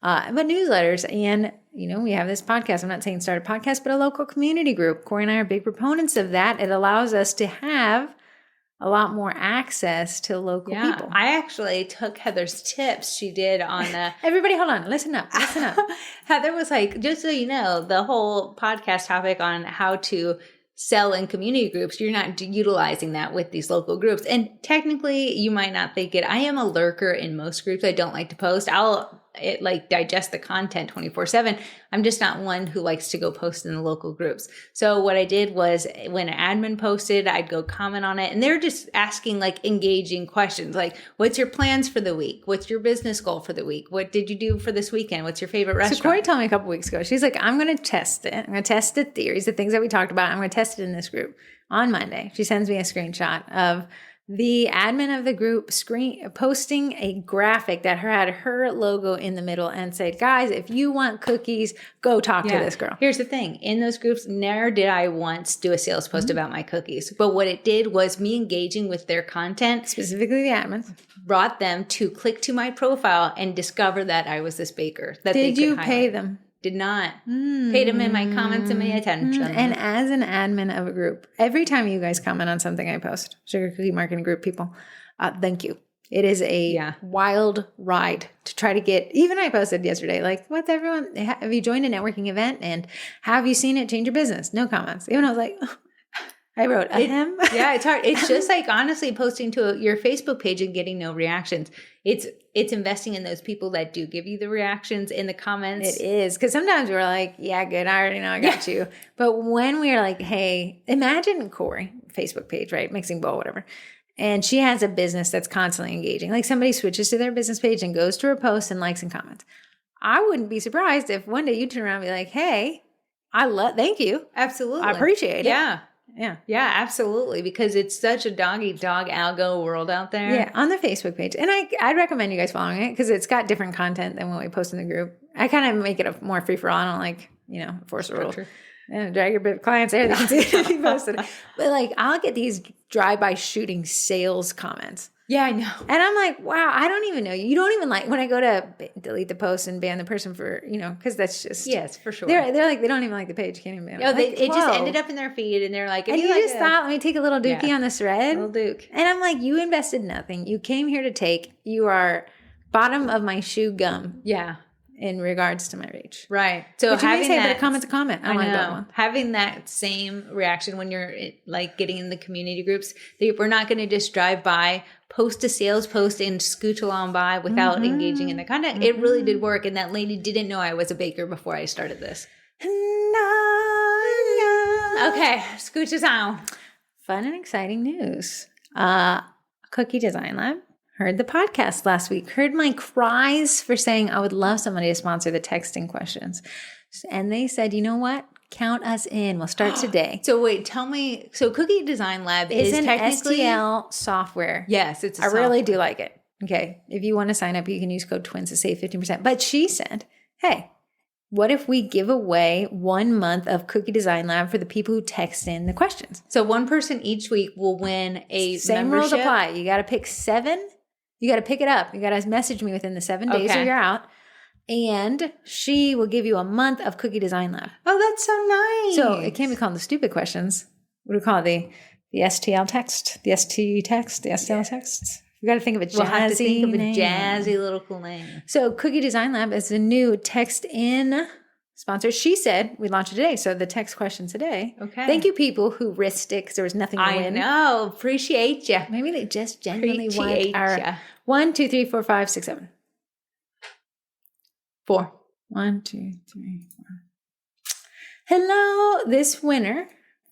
But newsletters, and we have this podcast. I'm not saying start a podcast, but a local community group. Corey and I are big proponents of that. It allows us to have a lot more access to local people. I actually took Heather's tips she did on the... Everybody hold on. Listen up. Heather was like, just so you know, the whole podcast topic on how to sell in community groups, you're not utilizing that with these local groups. And technically, you might not think it. I am a lurker in most groups. I don't like to post. I'll digest the content 24/7. I'm just not one who likes to go post in the local groups. So what I did was when an admin posted, I'd go comment on it. And they're just asking like engaging questions like, what's your plans for the week? What's your business goal for the week? What did you do for this weekend? What's your favorite restaurant? So Corey told me a couple weeks ago, she's like, I'm going to test it. I'm going to test the theories, the things that we talked about. I'm going to test it in this group on Monday. She sends me a screenshot of the admin of the group posting a graphic that had her logo in the middle and said, guys, if you want cookies, go talk to this girl. Here's the thing. In those groups, never did I once do a sales post about my cookies. But what it did was me engaging with their content, specifically the admins, brought them to click to my profile and discover that I was this baker. Did you pay them? Did not. Paid them in my comments and my attention. And as an admin of a group, every time you guys comment on something I post, Sugar Cookie Marketing Group people, thank you. It is a wild ride to try to get, even I posted yesterday, like, what's everyone, have you joined a networking event and have you seen it change your business? No comments. Even I was like, I wrote him. Yeah, it's hard. It's just like honestly posting to your Facebook page and getting no reactions. It's investing in those people that do give you the reactions in the comments. It is. Because sometimes we're like, yeah, good. I already know I got you. But when we're like, hey, imagine Corey, Facebook page, right? Mixing bowl, whatever. And she has a business that's constantly engaging. Like somebody switches to their business page and goes to her posts and likes and comments. I wouldn't be surprised if one day you turn around and be like, hey, thank you. Absolutely. I appreciate it. Yeah. Yeah, absolutely. Because it's such a dog-eat-dog algo world out there. Yeah, on the Facebook page. And I'd recommend you guys following it because it's got different content than what we post in the group. I kind of make it a more free-for-all. I don't like, force the rules. And drag your clients there. They can see it you posted it. But like, I'll get these drive-by shooting sales comments. Yeah, I know. And I'm like, wow, I don't even know you. You don't even like, when I go to delete the post and ban the person for, because that's just. Yes, for sure. They're like, they don't even like the page. Can't even ban it. It just ended up in their feed and they're like. And you just thought, let me take a little dookie on this thread. Little duke. And I'm like, you invested nothing. You came here to take. You are bottom of my shoe gum. Yeah. in regards to my reach. Right. So Which you may having say, that, but a comment's a comment. I like that one. Having that same reaction when you're like getting in the community groups, we're not going to just drive by, post a sales post and scooch along by without engaging in the content. It really did work. And that lady didn't know I was a baker before I started this. Okay, scooch us on. Fun and exciting news. Cookie Design Lab heard the podcast last week, heard my cries for saying I would love somebody to sponsor the texting questions. And they said, you know what? Count us in. We'll start today. So wait, tell me. So Cookie Design Lab is an technically STL software. Yes, it's. I really do like it. Okay, if you want to sign up, you can use code TWINS to save 15%. But she said, hey, what if we give away 1 month of Cookie Design Lab for the people who text in the questions? So one person each week will win a Same membership. rules apply. You got to pick 7. You got to pick it up. You got to message me within the 7 days or you're out. And she will give you a month of Cookie Design Lab. Oh, that's so nice. So it can't be called the stupid questions. What do we call it? The STL text, the ST text, the STL texts. We got to think of a jazzy We'll have to think of a name. jazzy little cool name. So Cookie Design Lab is the new text in sponsor. She said we launched it today. So the text question today. Okay. Thank you, people who risked it because there was nothing to win. I know. Appreciate you. Maybe they just genuinely want our 1, 2, 3, 4, 5, 6, 7. 4. 1, 2, 3, 4. Hello, this winner,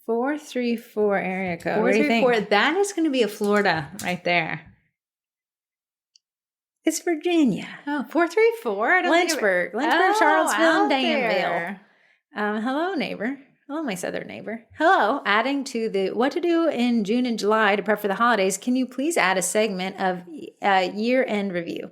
434 area code. 434. That is going to be a Florida right there. It's Virginia. Oh, 434. I don't Lynchburg, Charlottesville, and Danville. There. Hello, neighbor. Hello, my southern neighbor. Hello. Adding to the what to do in June and July to prep for the holidays, can you please add a segment of year-end review?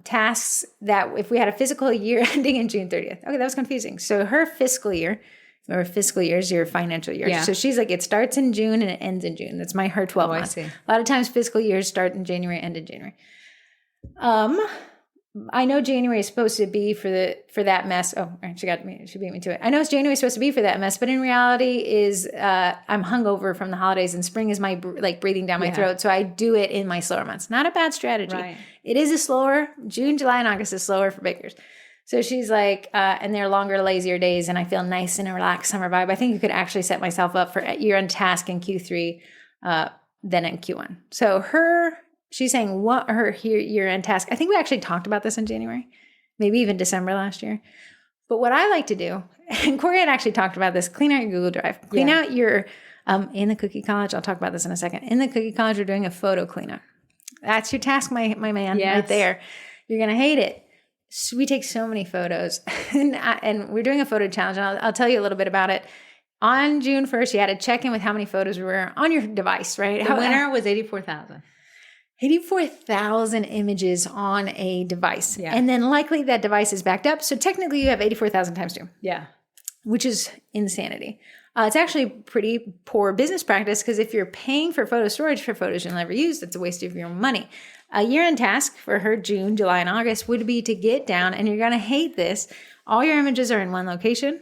Tasks that if we had a fiscal year ending in June 30th. Okay, that was confusing. So her fiscal year, remember fiscal year is your financial year. Yeah. So she's like, it starts in June and it ends in June. That's her 12 months. I see. A lot of times fiscal years start in January, end in January. I know January is supposed to be for that mess. Oh, she beat me to it. I know January is supposed to be for that mess, but in reality is I'm hungover from the holidays and spring is my breathing down my throat. So I do it in my slower months. Not a bad strategy. Right. It is a slower, June, July, and August is slower for bakers. So she's like, and they're longer, lazier days, and I feel nice in a relaxed summer vibe. I think you could actually set myself up for year-end task in Q3 than in Q1. So she's saying what her year-end task. I think we actually talked about this in January, maybe even December last year. But what I like to do, and Corey had actually talked about this, clean out your Google Drive. Clean out your, in the Cookie College, I'll talk about this in a second. In the Cookie College, we're doing a photo cleanup. That's your task, my man, right there. You're going to hate it. So we take so many photos, and we're doing a photo challenge, and I'll tell you a little bit about it. On June 1st, you had to check in with how many photos were on your device, right? The winner was 84,000. 84,000 images on a device. Yeah. And then likely that device is backed up. So technically you have 84,000 times 2. Yeah. Which is insanity. It's actually pretty poor business practice because if you're paying for photo storage for photos you'll never use, that's a waste of your money. A year-end task for her June, July, and August would be to get down, and you're going to hate this, all your images are in one location.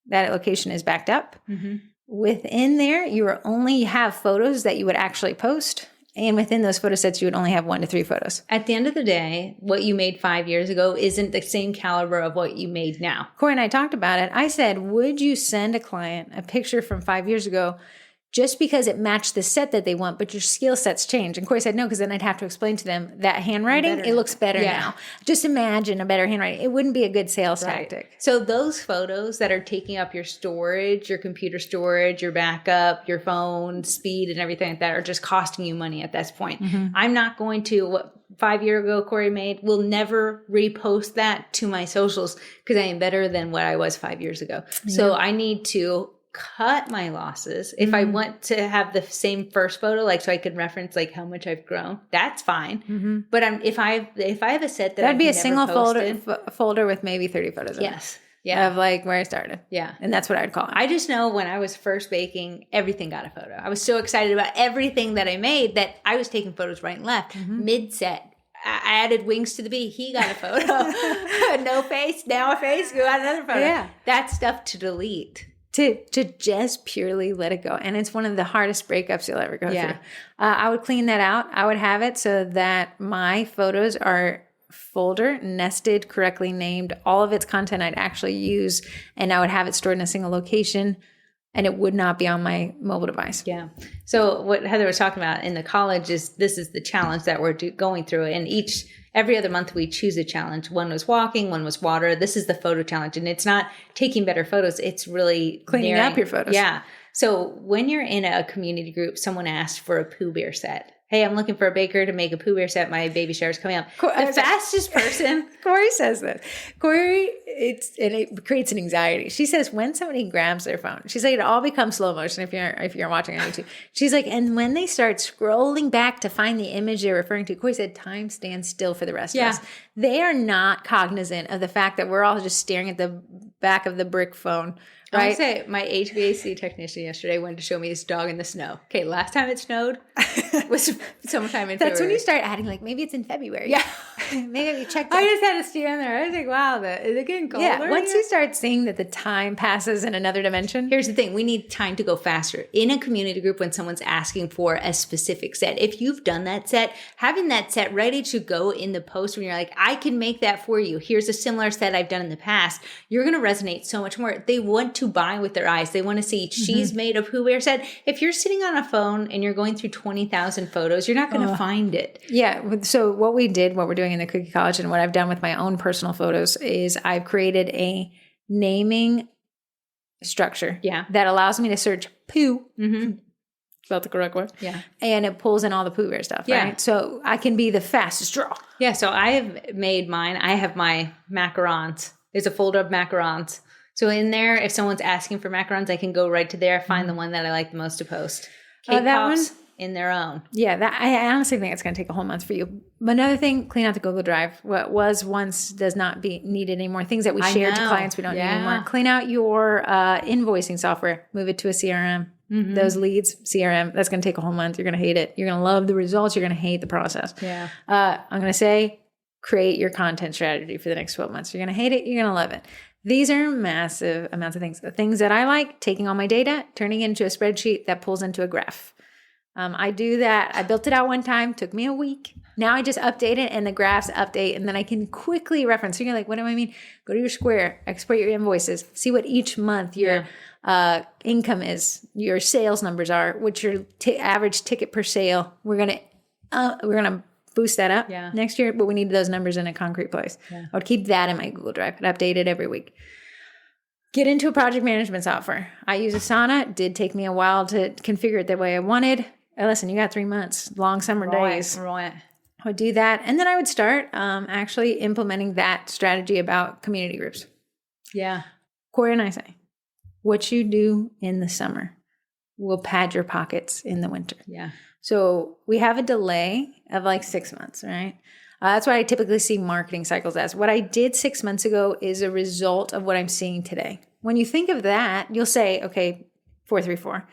That location is backed up. Mm-hmm. Within there, you only have photos that you would actually post. And within those photo sets, you would only have 1 to 3 photos. At the end of the day, what you made 5 years ago isn't the same caliber of what you made now. Corey and I talked about it. I said, would you send a client a picture from 5 years ago just because it matched the set that they want, but your skill sets change? And Corey said, no, because then I'd have to explain to them that handwriting, it looks better now. Just imagine a better handwriting. It wouldn't be a good sales tactic. So those photos that are taking up your storage, your computer storage, your backup, your phone speed and everything like that are just costing you money at this point. Mm-hmm. I'm not going to, what 5 years ago Corey made, will never repost that to my socials because I am better than what I was 5 years ago. Yeah. So I need to cut my losses. If I want to have the same first photo, like so I can reference like how much I've grown, that's fine. Mm-hmm. But if I have a set that'd be a single folder with maybe 30 photos. Yes. Yeah. Of like where I started. Yeah. And that's what I'd call it. I just know when I was first baking, everything got a photo. I was so excited about everything that I made that I was taking photos right and left. Mm-hmm. Mid-set. I added wings to the bee. He got a photo. No face. Now a face. Go got another photo. Yeah. That's stuff to delete. To just purely let it go. And it's one of the hardest breakups you'll ever go through. I would clean that out. I would have it so that my photos are folder, nested, correctly named, all of its content I'd actually use, and I would have it stored in a single location, and it would not be on my mobile device. Yeah. So what Heather was talking about in the college is this is the challenge that we're going through. And every other month we choose a challenge. One was walking, one was water. This is the photo challenge. And it's not taking better photos. It's really cleaning up your photos. Yeah. So when you're in a community group, someone asked for a Pooh Bear set. Hey, I'm looking for a baker to make a Pooh Bear set. My baby shower's coming up. The fastest person. Corey says this. Corey, it creates an anxiety. She says when somebody grabs their phone, she's like, it all becomes slow motion if you're watching on YouTube. She's like, and when they start scrolling back to find the image they're referring to, Corey said, time stands still for the rest of us. They are not cognizant of the fact that we're all just staring at the back of the brick phone. Right? I would say my HVAC technician yesterday wanted to show me his dog in the snow. Okay, last time it snowed was sometime in February. That's when you start adding, like, maybe it's in February. Yeah. Maybe you check I just had to stand there. I was like, wow, is it getting colder? Yeah, once you start seeing that the time passes in another dimension. Here's the thing. We need time to go faster. In a community group, when someone's asking for a specific set, if you've done that set, having that set ready to go in the post when you're like, I can make that for you. Here's a similar set I've done in the past. You're going to resonate so much more. They want to buy with their eyes. They want to see she's made a Pooh Bear set. If you're sitting on a phone and you're going through 20,000 photos, you're not going to find it. Yeah. So what we're doing in the Cookie College and what I've done with my own personal photos is I've created a naming structure that allows me to search Pooh. Spelled the correct word. Yeah. And it pulls in all the Pooh Bear stuff, right? So I can be the fastest draw. Yeah. So I have made mine. I have my macarons. There's a folder of macarons. So in there, if someone's asking for macarons, I can go right to there, find the one that I like the most to post. Cake pops in their own. Yeah, that I honestly think it's going to take a whole month for you. But another thing, clean out the Google Drive. What was once does not be needed anymore. Things that we share to clients we don't need anymore. Clean out your invoicing software. Move it to a CRM. Those leads, CRM, that's going to take a whole month. You're going to hate it. You're going to love the results. You're going to hate the process. Yeah. I'm going to say, create your content strategy for the next 12 months. You're going to hate it. You're going to love it. These are massive amounts of things. The things that I like, taking all my data, turning it into a spreadsheet that pulls into a graph. I do that. I built it out one time. Took me a week. Now I just update it and the graphs update and then I can quickly reference. So you're like, what do I mean? Go to your Square, export your invoices, see what each month your income is, your sales numbers are, what your average ticket per sale. We're gonna boost that up next year, but we need those numbers in a concrete place. I would keep that in my Google Drive and update it every week. Get into a project management software. I use Asana. It did take me a while to configure it the way I wanted. Listen, you got 3 months, long summer days. Right. I would do that. And then I would start actually implementing that strategy about community groups. Yeah. Corey and I say, what you do in the summer will pad your pockets in the winter. Yeah. So we have a delay of like 6 months, right? That's what I typically see marketing cycles as. What I did 6 months ago is a result of what I'm seeing today. When you think of that, you'll say, okay, 434.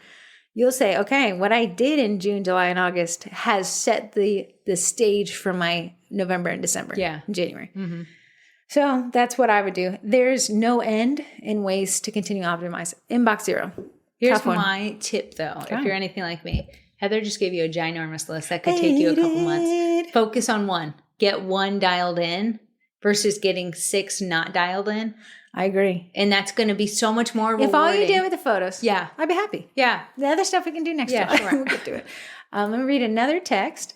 You'll say, okay, what I did in June, July, and August has set the stage for my November and December and January. So that's what I would do. There's no end in ways to continue to optimize. Inbox zero. Here's my tip, though, if you're anything like me. Heather just gave you a ginormous list that could take you a couple months. Focus on one. Get one dialed in versus getting 6 not dialed in. I agree. And that's going to be so much more rewarding. If all you did with the photos, I'd be happy. Yeah. The other stuff we can do next time. Sure. We'll get to it. Let me read another text.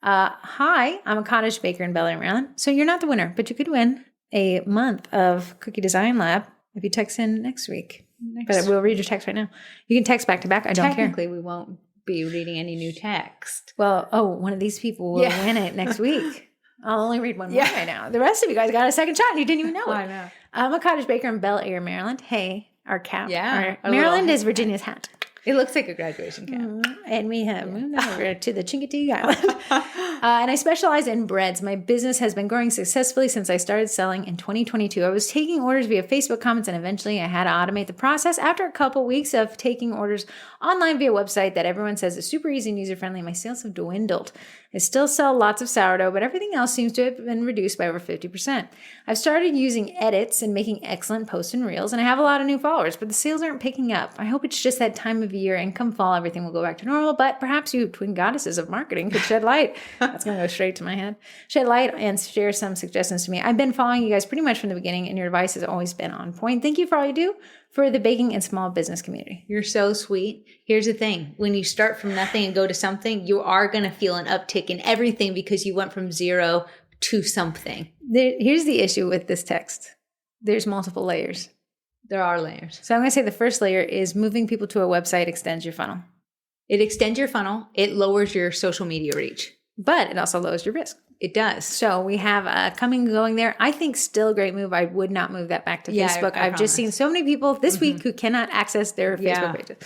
Hi, I'm a cottage baker in Bel Air, Maryland. So you're not the winner, but you could win a month of Cookie Design Lab if you text in next week. But we'll read your text right now. You can text back to back. I don't care. Technically, we won't be reading any new text. Well, one of these people will win it next week. I'll only read one more right now. The rest of you guys got a second shot and you didn't even know it. I know. I'm a cottage baker in Bel Air, Maryland. Hey, our cap. Yeah. Maryland is Virginia's hat. It looks like a graduation cap. And we have moved over to the Chincoteague Island. And I specialize in breads. My business has been growing successfully since I started selling in 2022. I was taking orders via Facebook comments, and eventually I had to automate the process. After a couple weeks of taking orders online via website that everyone says is super easy and user-friendly, my sales have dwindled. I still sell lots of sourdough, but everything else seems to have been reduced by over 50%. I've started using edits and making excellent posts and reels, and I have a lot of new followers, but the sales aren't picking up. I hope it's just that time of year and come fall, everything will go back to normal. But perhaps you twin goddesses of marketing could shed light. That's going to go straight to my head. Shed light and share some suggestions to me. I've been following you guys pretty much from the beginning, and your advice has always been on point. Thank you for all you do for the baking and small business community. You're so sweet. Here's the thing. When you start from nothing and go to something, you are going to feel an uptick in everything because you went from zero to something. Here's the issue with this text. There's multiple layers. There are layers. So I'm going to say the first layer is moving people to a website extends your funnel. It extends your funnel. It lowers your social media reach. But it also lowers your risk. It does. So we have coming and going there. I think still a great move. I would not move that back to Facebook. I've just seen so many people this week who cannot access their Facebook pages.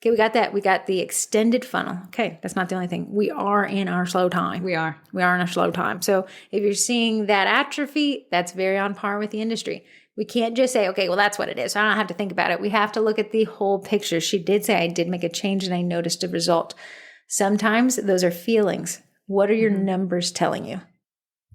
Okay, we got that. We got the extended funnel. Okay, that's not the only thing. We are in our slow time. We are in our slow time. So if you're seeing that atrophy, that's very on par with the industry. We can't just say, okay, well, that's what it is. So I don't have to think about it. We have to look at the whole picture. She did say, I did make a change and I noticed a result. Sometimes those are feelings. What are your numbers telling you?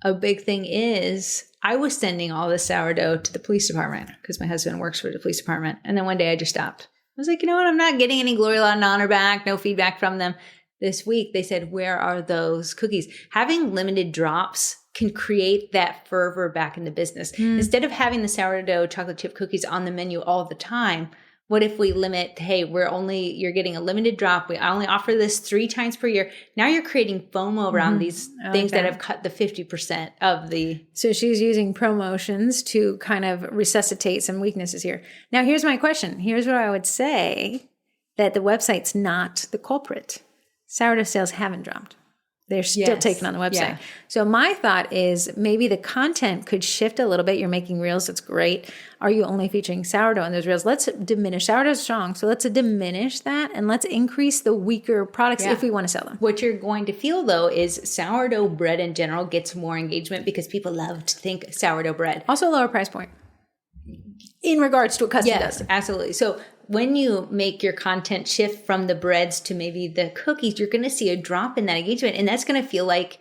A big thing is I was sending all this sourdough to the police department because my husband works for the police department. And then one day I just stopped. I was like, you know what? I'm not getting any glory, laud, and honor back. No feedback from them. This week, they said, where are those cookies? Having limited drops can create that fervor back in the business. Instead of having the sourdough chocolate chip cookies on the menu all the time, what if we limit, hey, you're getting a limited drop. I only offer this 3 times per year. Now you're creating FOMO around these things that have cut the 50% of the. So she's using promotions to kind of resuscitate some weaknesses here. Now, here's my question. Here's what I would say, that the website's not the culprit. Sourdough sales haven't dropped. They're still taken on the website. Yeah. So my thought is maybe the content could shift a little bit. You're making reels. That's great. Are you only featuring sourdough in those reels? Let's diminish. Sourdough's strong. So let's diminish that and let's increase the weaker products if we want to sell them. What you're going to feel, though, is sourdough bread in general gets more engagement because people love to think sourdough bread. Also a lower price point in regards to what custom does. Yes, absolutely. So when you make your content shift from the breads to maybe the cookies, you're going to see a drop in that engagement. And that's going to feel like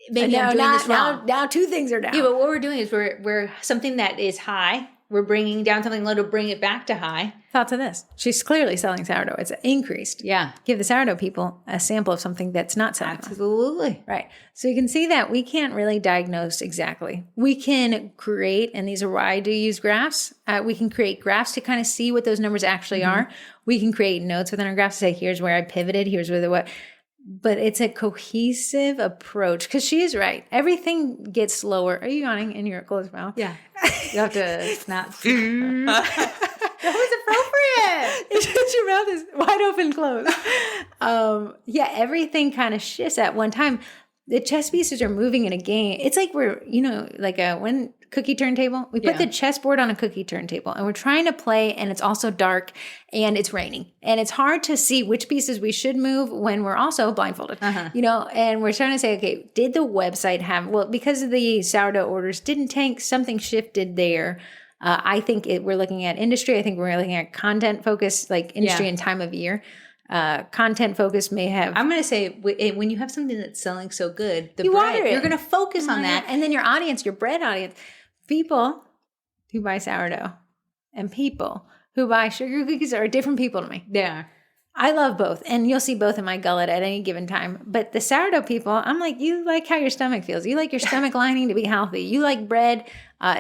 maybe I'm doing this wrong. Now 2 things are down. Yeah, but what we're doing is we're something that is high. We're bringing down something low to bring it back to high. Thoughts on this? She's clearly selling sourdough. It's increased. Yeah. Give the sourdough people a sample of something that's not selling. Absolutely. Right. So you can see that we can't really diagnose exactly. We can create, and these are why I do use graphs. We can create graphs to kind of see what those numbers actually are. We can create notes within our graphs to say, here's where I pivoted, here's where the what. But it's a cohesive approach because she is right. Everything gets slower. Are you yawning in your closed mouth? Yeah. You have to not. That was appropriate. Your mouth is wide open, closed. Everything kind of shifts at one time. The chess pieces are moving in a game. It's like we're, like one cookie turntable. We put the chessboard on a cookie turntable and we're trying to play, and it's also dark and it's raining. And it's hard to see which pieces we should move when we're also blindfolded, and we're trying to say, okay, did the website because of the sourdough orders didn't tank, something shifted there. I think we're looking at industry. I think we're looking at content focus, like industry and time of year. Content focus may have. I'm going to say when you have something that's selling so good, you're going to focus on that. And then your audience, your bread audience, people who buy sourdough and people who buy sugar cookies are different people to me. They are. I love both. And you'll see both in my gullet at any given time. But the sourdough people, I'm like, you like how your stomach feels. You like your stomach lining to be healthy. You like bread,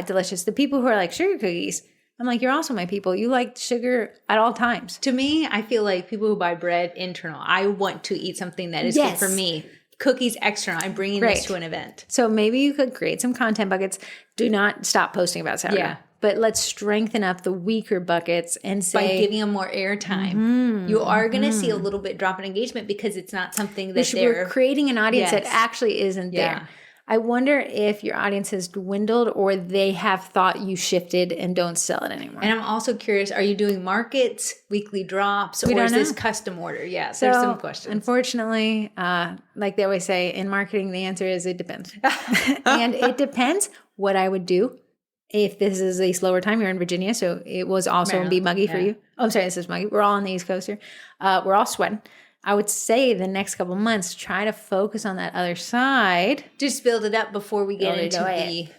delicious. The people who are like sugar cookies, I'm like, you're also my people. You like sugar at all times. To me, I feel like people who buy bread internal. I want to eat something that is good for me. Cookies external. I'm bringing this to an event. So maybe you could create some content buckets. Do not stop posting about sourdough. Yeah. But let's strengthen up the weaker buckets and say, by giving them more airtime, you are going to see a little bit drop in engagement because it's not something that we're creating an audience that actually isn't there. I wonder if your audience has dwindled or they have thought you shifted and don't sell it anymore. And I'm also curious, are you doing markets, weekly drops, or is this custom order? Yeah, so there's some questions. Unfortunately, like they always say, in marketing, the answer is it depends. And it depends what I would do if this is a slower time. You're in Virginia, so it was also be muggy for you. Oh, I'm sorry, this is muggy. We're all on the East Coast here. We're all sweating. I would say the next couple months, try to focus on that other side. Just build it up before we get into the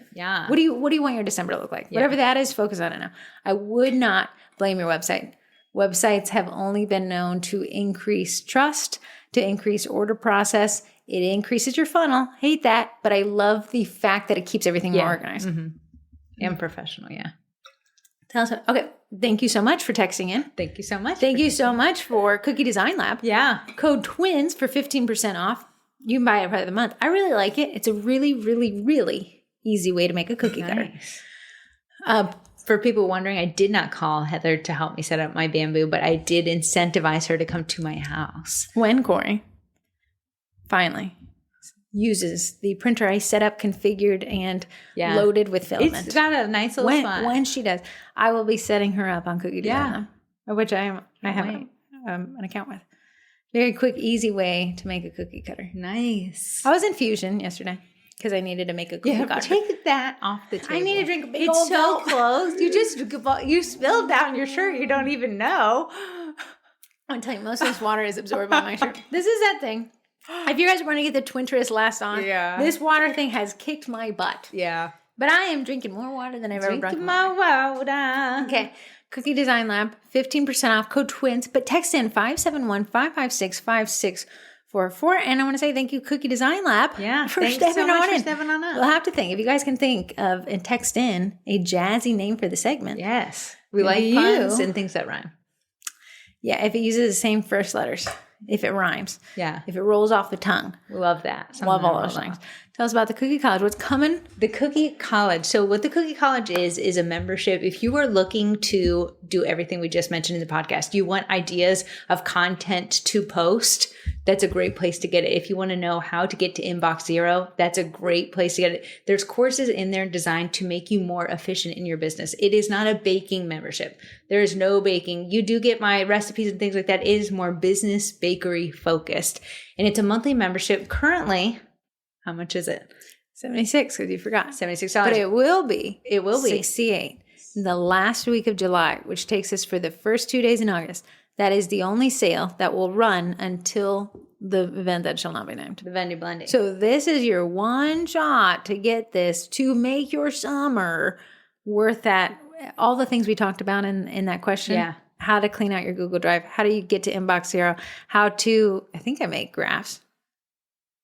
What do you want your December to look like? Yeah. Whatever that is, focus on it now. I would not blame your website. Websites have only been known to increase trust, to increase order process. It increases your funnel. Hate that, but I love the fact that it keeps everything more organized. And professional, Tell us. Okay. Thank you so much for texting in. Thank you so much. Thank you so much for Cookie Design Lab. Yeah. Code TWINS for 15% off. You can buy it by the month. I really like it. It's a really, really, really easy way to make a cookie cutter. For people wondering, I did not call Heather to help me set up my Bamboo, but I did incentivize her to come to my house. When Corey finally uses the printer I set up, configured, and loaded with filament. It's got a nice little spot. When she does, I will be setting her up on Cookie Design, which I have an account with. Very quick, easy way to make a cookie cutter. Nice. I was in Fusion yesterday because I needed to make a cookie cutter. Take that off the table. I need to drink a big It's old so gulp. close. You spilled down your shirt. You don't even know. I'm telling you, most of this water is absorbed by my shirt. This is that thing. If you guys want to get the Twinterest last on, this water thing has kicked my butt. Yeah. But I am drinking more water than I've ever drunk. More water. Okay. Cookie Design Lab, 15% off, code TWINS, but text in 571-556-5644. And I want to say thank you, Cookie Design Lab, for stepping on it. We'll have to think. If you guys can think of and text in a jazzy name for the segment. Yes. We like puns and things that rhyme. Yeah, if it uses the same first letters. If it rhymes. Yeah. If it rolls off the tongue. We love that. Love all those things. Tell us about the Cookie College. What's coming? The Cookie College. So what the Cookie College is a membership. If you are looking to do everything we just mentioned in the podcast, you want ideas of content to post, that's a great place to get it. If you want to know how to get to inbox zero, that's a great place to get it. There's courses in there designed to make you more efficient in your business. It is not a baking membership. There is no baking. You do get my recipes and things like that. It is more business bakery focused. And it's a monthly membership. Currently, how much is it? $76, because you forgot. $76. But it will be. It will be. $68. The last week of July, which takes us for the first 2 days in August. That is the only sale that will run until the event that shall not be named. The venue blending. So this is your one shot to get this, to make your summer worth that. All the things we talked about in that question. Yeah. How to clean out your Google Drive. How do you get to inbox zero? How to, I think I make graphs.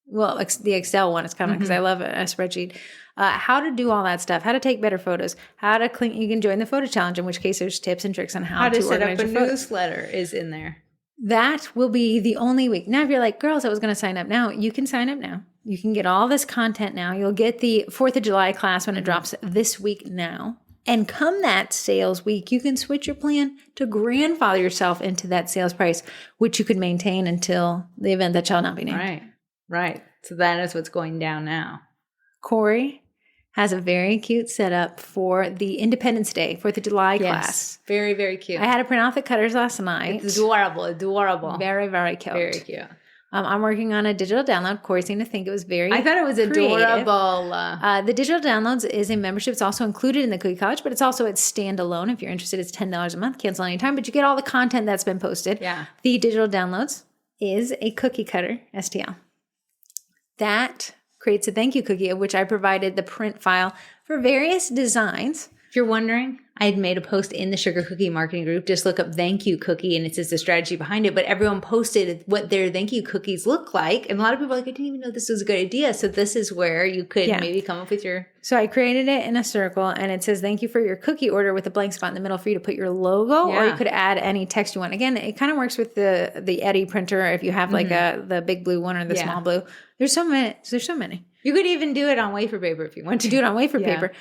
Well, the Excel one is coming because I love a spreadsheet. How to do all that stuff. How to take better photos. How to clean. You can join the photo challenge, in which case there's tips and tricks on how to set up organize a your photos. newsletter is in there. That will be the only week. Now, if you're like, girls, I was going to sign up now, you can sign up now. You can get all this content now. You'll get the 4th of July class when it drops this week now. And come that sales week, you can switch your plan to grandfather yourself into that sales price, which you could maintain until the event that shall not be named. Right. So that is what's going down now. Corey has a very cute setup for the Independence Day, 4th of July class. Very, very cute. I had to print out the cutters last night. It's adorable. Very, very cute. Very cute. I'm working on a digital download. Corey seemed to think it was very I thought it was creative. adorable. The digital downloads is a membership. It's also included in the Cookie College, but it's also it's standalone. If you're interested, it's $10 a month. Cancel anytime, but you get all the content that's been posted. Yeah. The digital downloads is a cookie cutter STL. That creates a thank you cookie, of which I provided the print file for various designs. If you're wondering, I had made a post in the Sugar Cookie Marketing Group. Just look up thank you cookie and it says the strategy behind it. But everyone posted what their thank you cookies look like. And a lot of people are like, I didn't even know this was a good idea. So this is where you could maybe come up with your... So I created it in a circle and it says thank you for your cookie order with a blank spot in the middle for you to put your logo or you could add any text you want. Again, it kind of works with the Eddie printer if you have like the big blue one or the small blue. There's so many. You could even do it on wafer paper if you want to. Do it on wafer paper.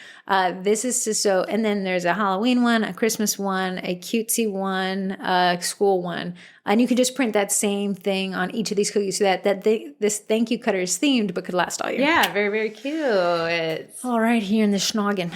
This is just so, and then there's a Halloween one, a Christmas one, a cutesy one, a school one. And you can just print that same thing on each of these cookies so that this thank you cutter is themed but could last all year. Yeah, very, very cute. It's all right here in the schnoggin.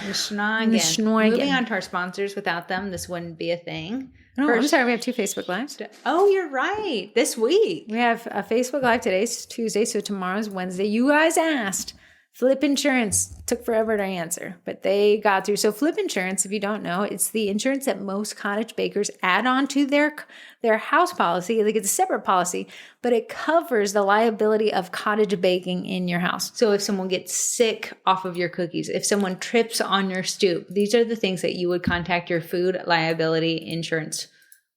Moving on to our sponsors. Without them, this wouldn't be a thing. No, I'm sorry. We have 2 Facebook Lives. Oh, you're right. This week. We have a Facebook Live. Today's Tuesday, so tomorrow's Wednesday. You guys asked. Flip Insurance took forever to answer, but they got through. So Flip Insurance, if you don't know, it's the insurance that most cottage bakers add on to their house policy. Like it's a separate policy, but it covers the liability of cottage baking in your house. So if someone gets sick off of your cookies, if someone trips on your stoop, these are the things that you would contact your food liability insurance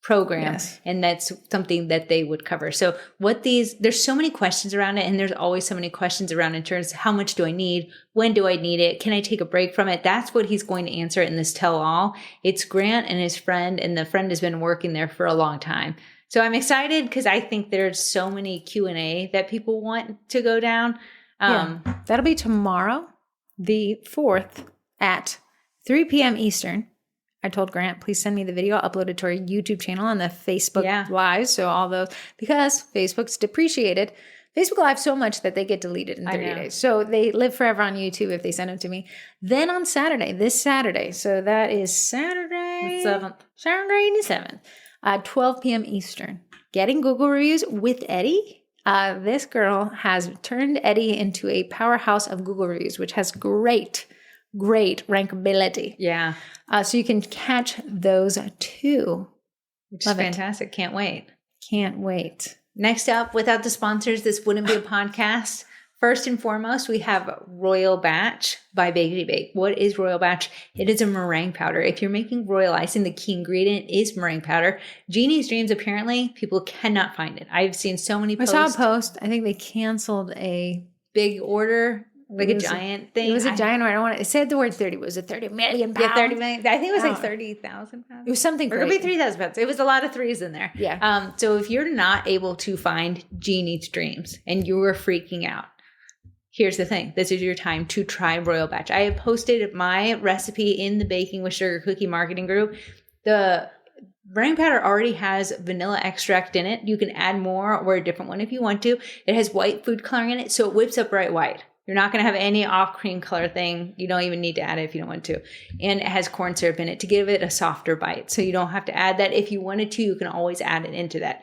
program. And that's something that they would cover. So there's so many questions around it. And there's always so many questions around insurance. How much do I need? When do I need it? Can I take a break from it? That's what he's going to answer in this tell all. It's Grant and his friend, and the friend has been working there for a long time. So I'm excited because I think there's so many Q&A that people want to go down. That'll be tomorrow, the 4th at 3 p.m. Eastern. I told Grant, please send me the video. I'll upload it to our YouTube channel and the Facebook Live. So all those, because Facebook's depreciated Facebook Live so much that they get deleted in 30 days. So they live forever on YouTube if they send them to me. Then on Saturday, this Saturday, so that is Saturday the 7th, at 12 p.m. Eastern, getting Google reviews with Eddie. This girl has turned Eddie into a powerhouse of Google reviews, which has great rankability. Yeah. So you can catch those too. Which is fantastic. Can't wait. Can't wait. Next up, without the sponsors, this wouldn't be a podcast. First and foremost, we have Royal Batch by Bakety Bake. What is Royal Batch? It is a meringue powder. If you're making royal icing, the key ingredient is meringue powder. Genie's Dreams, apparently, people cannot find it. I've seen so many posts. I saw a post. I think they canceled a big order. Like a giant thing. It was a giant order. It said the word 30. Was it 30 million pounds? Yeah, 30 million. I think it was like 30,000 pounds. It was something. Or it could be 3,000 pounds. It was a lot of threes in there. Yeah. So if you're not able to find Genie's Dreams and you were freaking out, here's the thing. This is your time to try Royal Batch. I have posted my recipe in the Baking with Sugar Cookie marketing group. The meringue powder already has vanilla extract in it. You can add more or a different one if you want to. It has white food coloring in it, so it whips up bright white. You're not going to have any off cream color thing. You don't even need to add it if you don't want to. And it has corn syrup in it to give it a softer bite. So you don't have to add that. If you wanted to, you can always add it into that.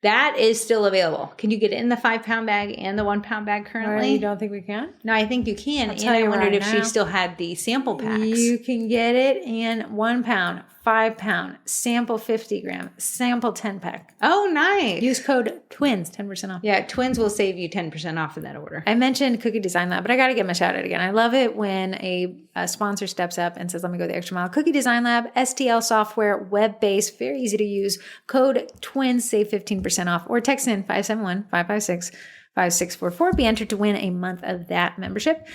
That is still available. Can you get it in the 5-pound bag and the 1-pound bag currently? You don't think we can? No, I think you can. And I wondered if she still had the sample packs. You can get it in 1 pound, 5 pound, sample 50 gram, sample 10 pack. Oh, nice. Use code TWINS, 10% off. Yeah, Twins will save you 10% off of that order. I mentioned Cookie Design Lab, but I got to get my shout out again. I love it when a sponsor steps up and says, let me go the extra mile. Cookie Design Lab, STL software, web-based, very easy to use. Code TWINS, save 15% off. Or text in 571-556-5644. Be entered to win a month of that membership.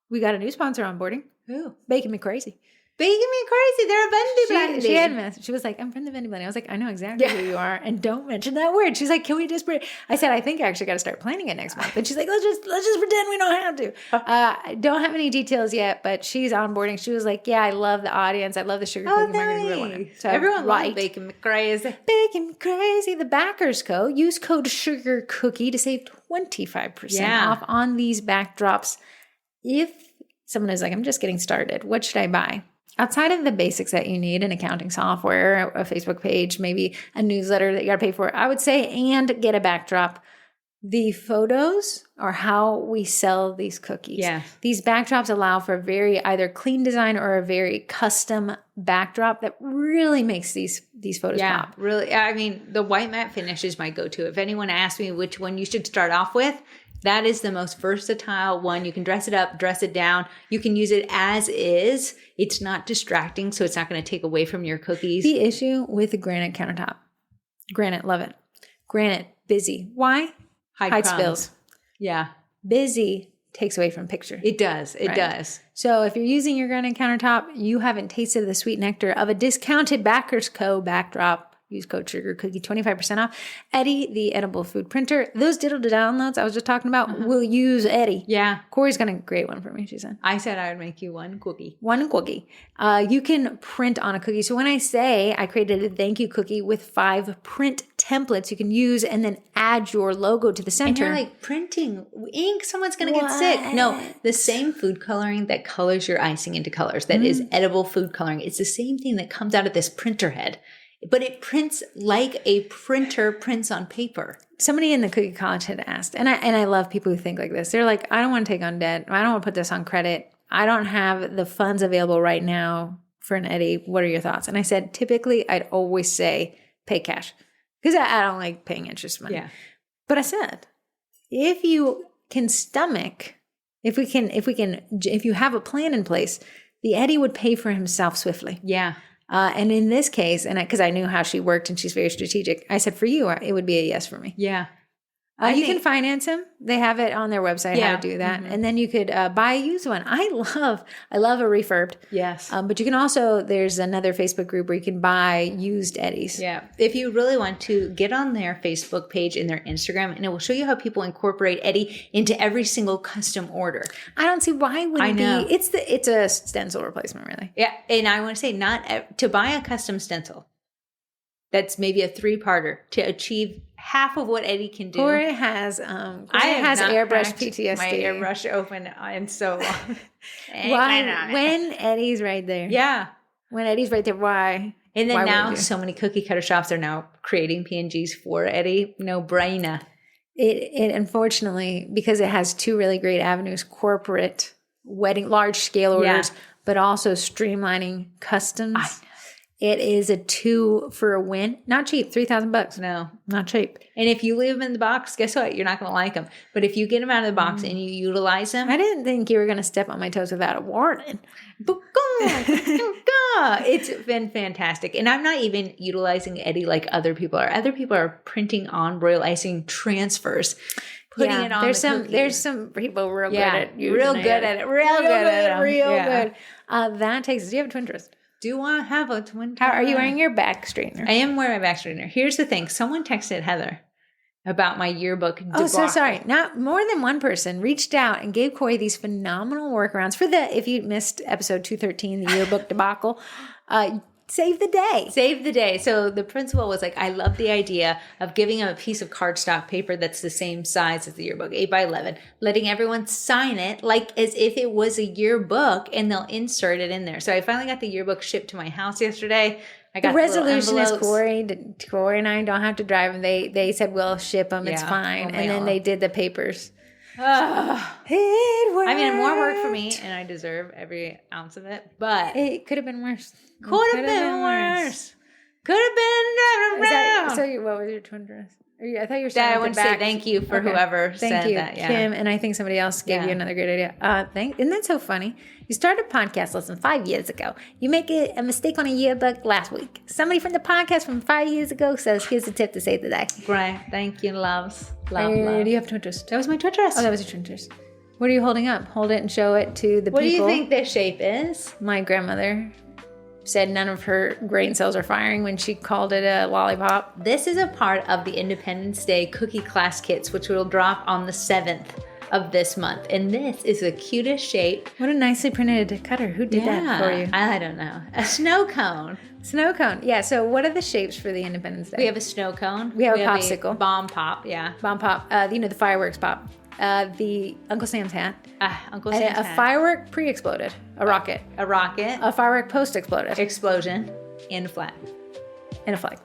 We got a new sponsor onboarding. Who? Baking Me Crazy. Baking Me Crazy. They're a Bendy Blending. She had messaged. She was like, I'm from the Bendy Blending. I was like, I know exactly who you are. And don't mention that word. She's like, can we just I said, I think I actually got to start planning it next month. And she's like, let's just pretend we don't have to. I don't have any details yet, but she's onboarding. She was like, yeah, I love the audience. I love the sugar cookie marketing. So everyone loves Baking Me Crazy. Baking Me Crazy. The backers code. Use code Sugar Cookie to save 25% off on these backdrops. If someone is like, I'm just getting started, what should I buy? Outside of the basics that you need, an accounting software, a Facebook page, maybe a newsletter that you got to pay for, I would say, and get a backdrop. The photos are how we sell these cookies. Yeah. These backdrops allow for a very either clean design or a very custom backdrop that really makes these photos pop. Really. I mean, the white matte finish is my go-to. If anyone asks me which one you should start off with, that is the most versatile one. You can dress it up, dress it down. You can use it as is. It's not distracting, so it's not going to take away from your cookies. The issue with the granite countertop. Granite, love it. Granite, busy. Why? Hide spills. Yeah. Busy takes away from picture. It does. It does. So if you're using your granite countertop, you haven't tasted the sweet nectar of a discounted Backers Co. backdrop. Use code Sugar Cookie, 25% off. Eddie, the edible food printer. Those digital downloads I was just talking about, will use Eddie. Yeah. Corey's going to create one for me, she said. I said I would make you one cookie. One cookie. You can print on a cookie. So when I say I created a thank you cookie with 5 print templates you can use and then add your logo to the center. And you're like, printing ink, someone's going to get sick. No, the same food coloring that colors your icing into colors, that is edible food coloring. It's the same thing that comes out of this printer head. But it prints like a printer prints on paper. Somebody in the Cookie College had asked, and I love people who think like this. They're like, I don't want to take on debt. I don't want to put this on credit. I don't have the funds available right now for an Eddie. What are your thoughts? And I said, typically, I'd always say pay cash because I don't like paying interest money. Yeah. But I said, if you can stomach, if you have a plan in place, the Eddie would pay for himself swiftly. Yeah. And in this case, and because I knew how she worked and she's very strategic, I said, for you, it would be a yes for me. Yeah. You can finance them. They have it on their website how to do that. And then you could buy a used one. I love a refurbed. Yes. But you can also, there's another Facebook group where you can buy used Eddies. Yeah. If you really want to, get on their Facebook page and their Instagram, and it will show you how people incorporate Eddie into every single custom order. I don't see why it wouldn't be. It's a stencil replacement, really. Yeah. And I want to say, to buy a custom stencil, that's maybe a 3-parter to achieve half of what Eddie can do. Corey has airbrush PTSD. My airbrush open in so long. When Eddie's right there. Yeah. When Eddie's right there, why? And then now so many cookie cutter shops are now creating PNGs for Eddie. No brainer. It unfortunately, because it has 2 really great avenues, corporate, wedding, large scale orders, but also streamlining customs. It is a 2 for a win. Not cheap. $3,000. No, not cheap. And if you leave them in the box, guess what? You're not going to like them. But if you get them out of the box and you utilize them. I didn't think you were going to step on my toes without a warning. It's been fantastic. And I'm not even utilizing Eddie like other people are. Other people are printing on royal icing transfers. Putting it on there's some people real good at using real good at it. Real good. That takes. Do you have a twin twist? Do I have a twin? How are you wearing your back straightener? I am wearing my back straightener. Here's the thing. Someone texted Heather about my yearbook debacle. Oh, so sorry. Not more than one person reached out and gave Corey these phenomenal workarounds for if you missed episode 213, the yearbook debacle. Save the day. Save the day. So the principal was like, I love the idea of giving him a piece of cardstock paper that's the same size as the yearbook, 8x11, letting everyone sign it like as if it was a yearbook, and they'll insert it in there. So I finally got the yearbook shipped to my house yesterday. I got the resolution is Corey and I don't have to drive them. They said we'll ship them. It's fine. And then they did the papers. It worked. I mean, more work for me, and I deserve every ounce of it. But it could have been worse. Could have been worse. Could have been around. So what was your twin dress? I thought you were saying I want to say thank you for whoever said that. Yeah. Kim, and I think somebody else gave you another great idea. Isn't that so funny? You started a podcast less than 5 years ago. You make a mistake on a yearbook last week. Somebody from the podcast from 5 years ago says, here's a tip to save the day. Great. Thank you, loves. Love. Do you have twin twist? That was my twin dress. Oh, that was your twin dress. What are you holding up? Hold it and show it to the people. What do you think this shape is? My grandmother said none of her brain cells are firing when she called it a lollipop. This is a part of the Independence Day cookie class kits, which will drop on the 7th of this month. And this is the cutest shape. What a nicely printed cutter. Who did that for you? I don't know. A snow cone. Snow cone. Yeah, so what are the shapes for the Independence Day? We have a snow cone. We have a popsicle. Bomb pop, yeah. Bomb pop. The fireworks pop. The Uncle Sam's hat. Uncle Sam's hat. A firework pre-exploded. A rocket. A rocket. A firework post-exploded. Explosion. And a flag. And a flag.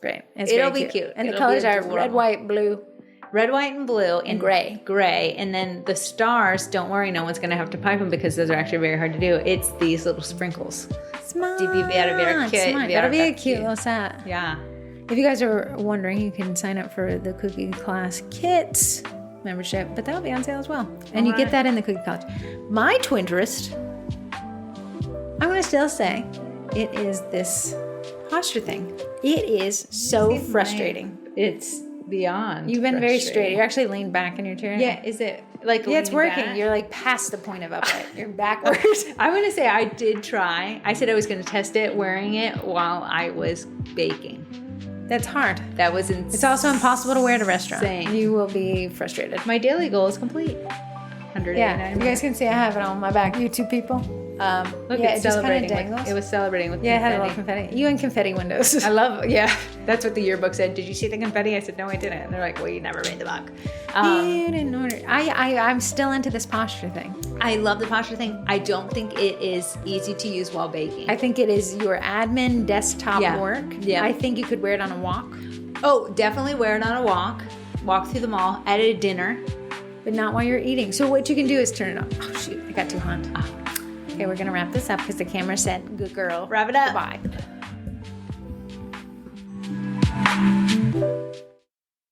Great. It'll be cute. And the colors are red, white, blue. Red, white, and blue. And gray. Gray. And then the stars, don't worry, no one's going to have to pipe them because those are actually very hard to do. It's these little sprinkles. Smart. That'll be a cute little set. Yeah. If you guys are wondering, you can sign up for the Cookie Class Kits membership, but that'll be on sale as well. And you get that in the Cookie College. My twinterest, I'm going to still say, it is this posture thing. It is so frustrating. It's beyond. You've been very straight. You're actually leaned back in your chair. Yeah, is it like it's working. Back? You're like past the point of upright. You're backwards. I'm going to say I did try. I said I was going to test it wearing it while I was baking. That's hard. That was insane. It's also impossible to wear at a restaurant. You will be frustrated. My daily goal is complete. 189. Yeah, you guys can see I have it on my back. YouTube people. Look, it just kind of dangles. It was celebrating with confetti. It had a little confetti. You and confetti windows. I love, that's what the yearbook said. Did you see the confetti? I said, no, I didn't. And they're like, well, you never made the book. You didn't order. I'm still into this posture thing. I love the posture thing. I don't think it is easy to use while baking. I think it is your admin desktop work. Yeah. I think you could wear it on a walk. Oh, definitely wear it on a walk. Walk through the mall at a dinner. But not while you're eating. So what you can do is turn it on. Oh, shoot. I got too hot. Okay, we're going to wrap this up because the camera said, good girl. Wrap it up. Bye.